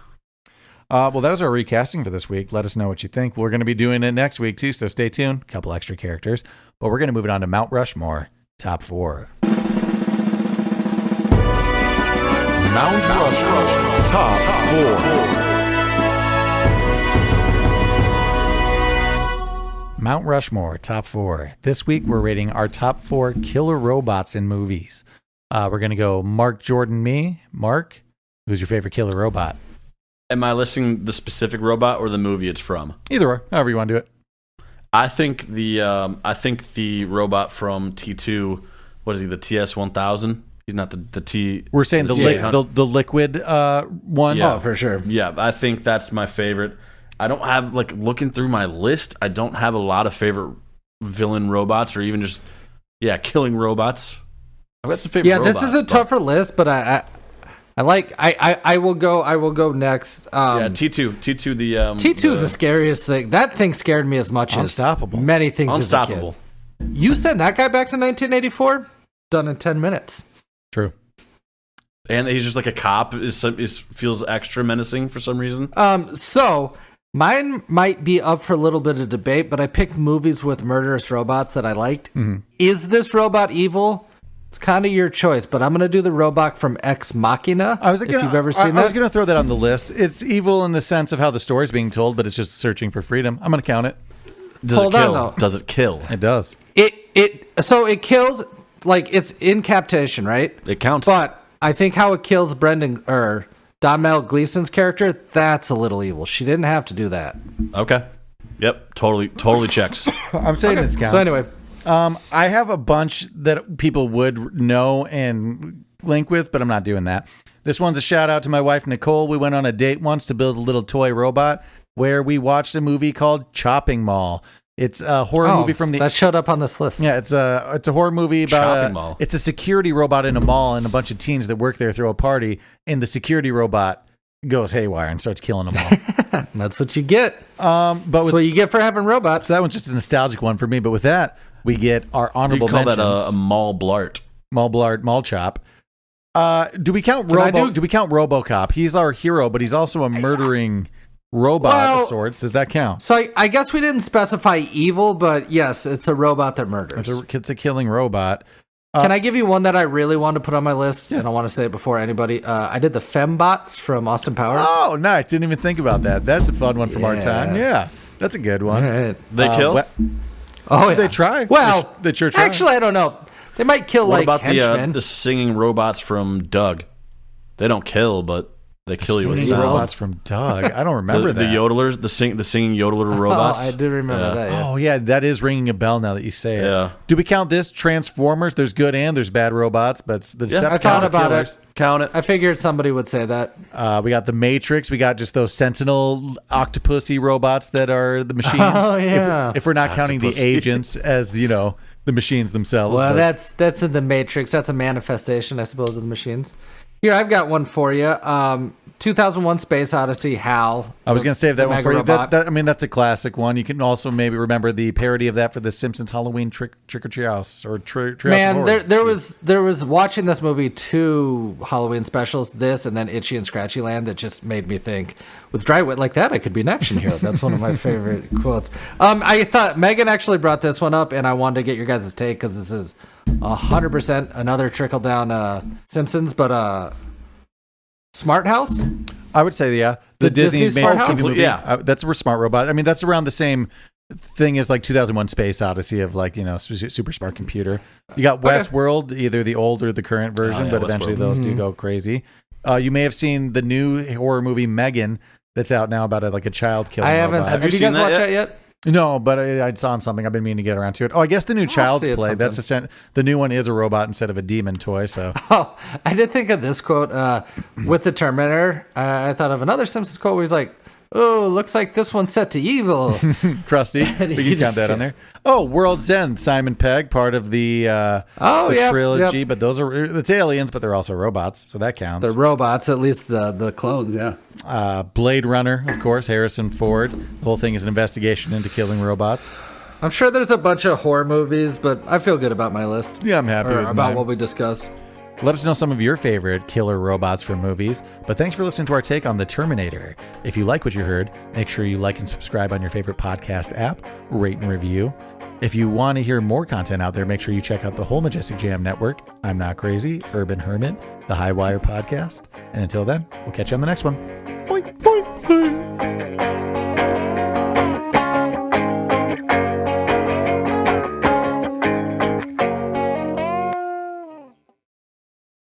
Well, that was our recasting for this week. Let us know what you think. We're going to be doing it next week, too, so stay tuned. A couple extra characters. But we're going to move it on to Mount Rushmore, top 4. Mount Rushmore, top 4. Mount Rushmore, top 4. This week, we're rating our top 4 killer robots in movies. We're going to go Mark, Jordan, me. Mark, who's your favorite killer robot? Am I listing the specific robot or the movie it's from? Either or, however you want to do it. I think the robot from T2. What is he? The TS-1000. He's not the T. We're saying the liquid one. Yeah. Oh, for sure. Yeah, I think that's my favorite. I don't have, like, looking through my list, I don't have a lot of favorite villain robots or even just, killing robots. I've got some favorite robots. This is a tougher list, but I will go next. T2 the T2 is the scariest thing. That thing scared me as much Unstoppable. as many things Unstoppable. as a kid. You send that guy back to 1984? Done in 10 minutes. True. And he's just like a cop. Feels extra menacing for some reason. So mine might be up for a little bit of debate, but I picked movies with murderous robots that I liked. Mm-hmm. Is this robot evil? It's kind of your choice, but I'm going to do the robot from Ex Machina. If you've ever seen that. I was going to throw that on the list. It's evil in the sense of how the story's being told, but it's just searching for freedom. I'm going to count it. Hold on, though. Does it kill? It does. So it kills, like, it's in captation, right? It counts. But I think how it kills Domhnall Gleeson's character, that's a little evil. She didn't have to do that. Okay. Yep. Totally checks. I'm saying it's counts. So anyway, I have a bunch that people would know and link with, but I'm not doing that. This one's a shout out to my wife, Nicole. We went on a date once to build a little toy robot where we watched a movie called Chopping Mall. It's a horror movie from the... That showed up on this list. Yeah, it's a horror movie about Chopping Mall. It's a security robot in a mall, and a bunch of teens that work there throw a party, and the security robot goes haywire and starts killing them all. That's what you get. But That's with, what you get for having robots. so that one's just a nostalgic one for me. But with that, we get our honorable You call mentions. that a mall blart. Mall Blart, Mall Chop. Do we count I do do- we count RoboCop? He's our hero, but he's also a murdering robot of sorts. Does that count? So I guess we didn't specify evil, but yes, it's a robot that murders. It's a killing robot. Can I give you one that I really want to put on my list? And I want to say it before anybody. I did the Fembots from Austin Powers. Oh, nice. Didn't even think about that. That's a fun one from our Yeah. time. Yeah, that's a good one. All right. They kill? Oh, yeah. They try. Well, they sure try. actually, I don't know. They might kill What like about henchmen. the singing robots from Doug? They don't kill, but they kill you with Singing sound. robots from Doug. I don't remember the that. yodelers, the singing yodeler robots. Oh, I do remember that. Yeah. Oh yeah, that is ringing a bell now that you say it. Yeah. Do we count this Transformers? There's good and there's bad robots, but the Decepticons I thought are about killers. it. Count it. I figured somebody would say that. We got the Matrix. We got just those Sentinel octopusy robots that are the machines. Oh, yeah. If we're not counting the Octopusy. agents as the machines themselves. Well, but- that's in the Matrix. That's a manifestation, I suppose, of the machines. Here, I've got one for you. 2001 Space Odyssey, HAL. I was going to save that one for you. Robot. That's a classic one. You can also maybe remember the parody of that for the Simpsons Halloween Trick or Treat House or Treehouse Man, of Horrors. there was watching this movie 2 Halloween specials, this and then Itchy and Scratchy Land, that just made me think, with dry wit like that, I could be an action hero. That's one of my favorite quotes. I thought Megan actually brought this one up, and I wanted to get your guys' take because this is 100% another trickle down Simpsons, but Smart House. I would say, yeah, the Disney Smart House? movie. Yeah. That's where Smart Robot. I mean, that's around the same thing as like 2001 Space Odyssey of like, super smart computer. You got Westworld, either the old or the current version, but eventually those do go crazy. You may have seen the new horror movie Megan that's out now about a child killing I haven't. robot. Have you guys watched that yet? No, but I saw something. I've been meaning to get around to it. Oh, I guess the new Child's see it Play. That's the new one is a robot instead of a demon toy. So Oh, I did think of this quote with the Terminator. I thought of another Simpsons quote where he's like, "Oh, looks like this one's set to evil." Krusty, we can count that on there. Oh, World's End, Simon Pegg, part of the trilogy. Yep. But it's aliens, but they're also robots, so that counts. The robots, at least the clones, yeah. Blade Runner, of course, Harrison Ford. The whole thing is an investigation into killing robots. I'm sure there's a bunch of horror movies, but I feel good about my list. Yeah, I'm happy with about mine. what we discussed. Let us know some of your favorite killer robots from movies. But thanks for listening to our take on The Terminator. If you like what you heard, make sure you like and subscribe on your favorite podcast app, rate and review. If you want to hear more content out there, make sure you check out the whole Majestic Jam Network. I'm Not Crazy, Urban Hermit, the High Wire Podcast. And until then, we'll catch you on the next one. Boing, boing, boing.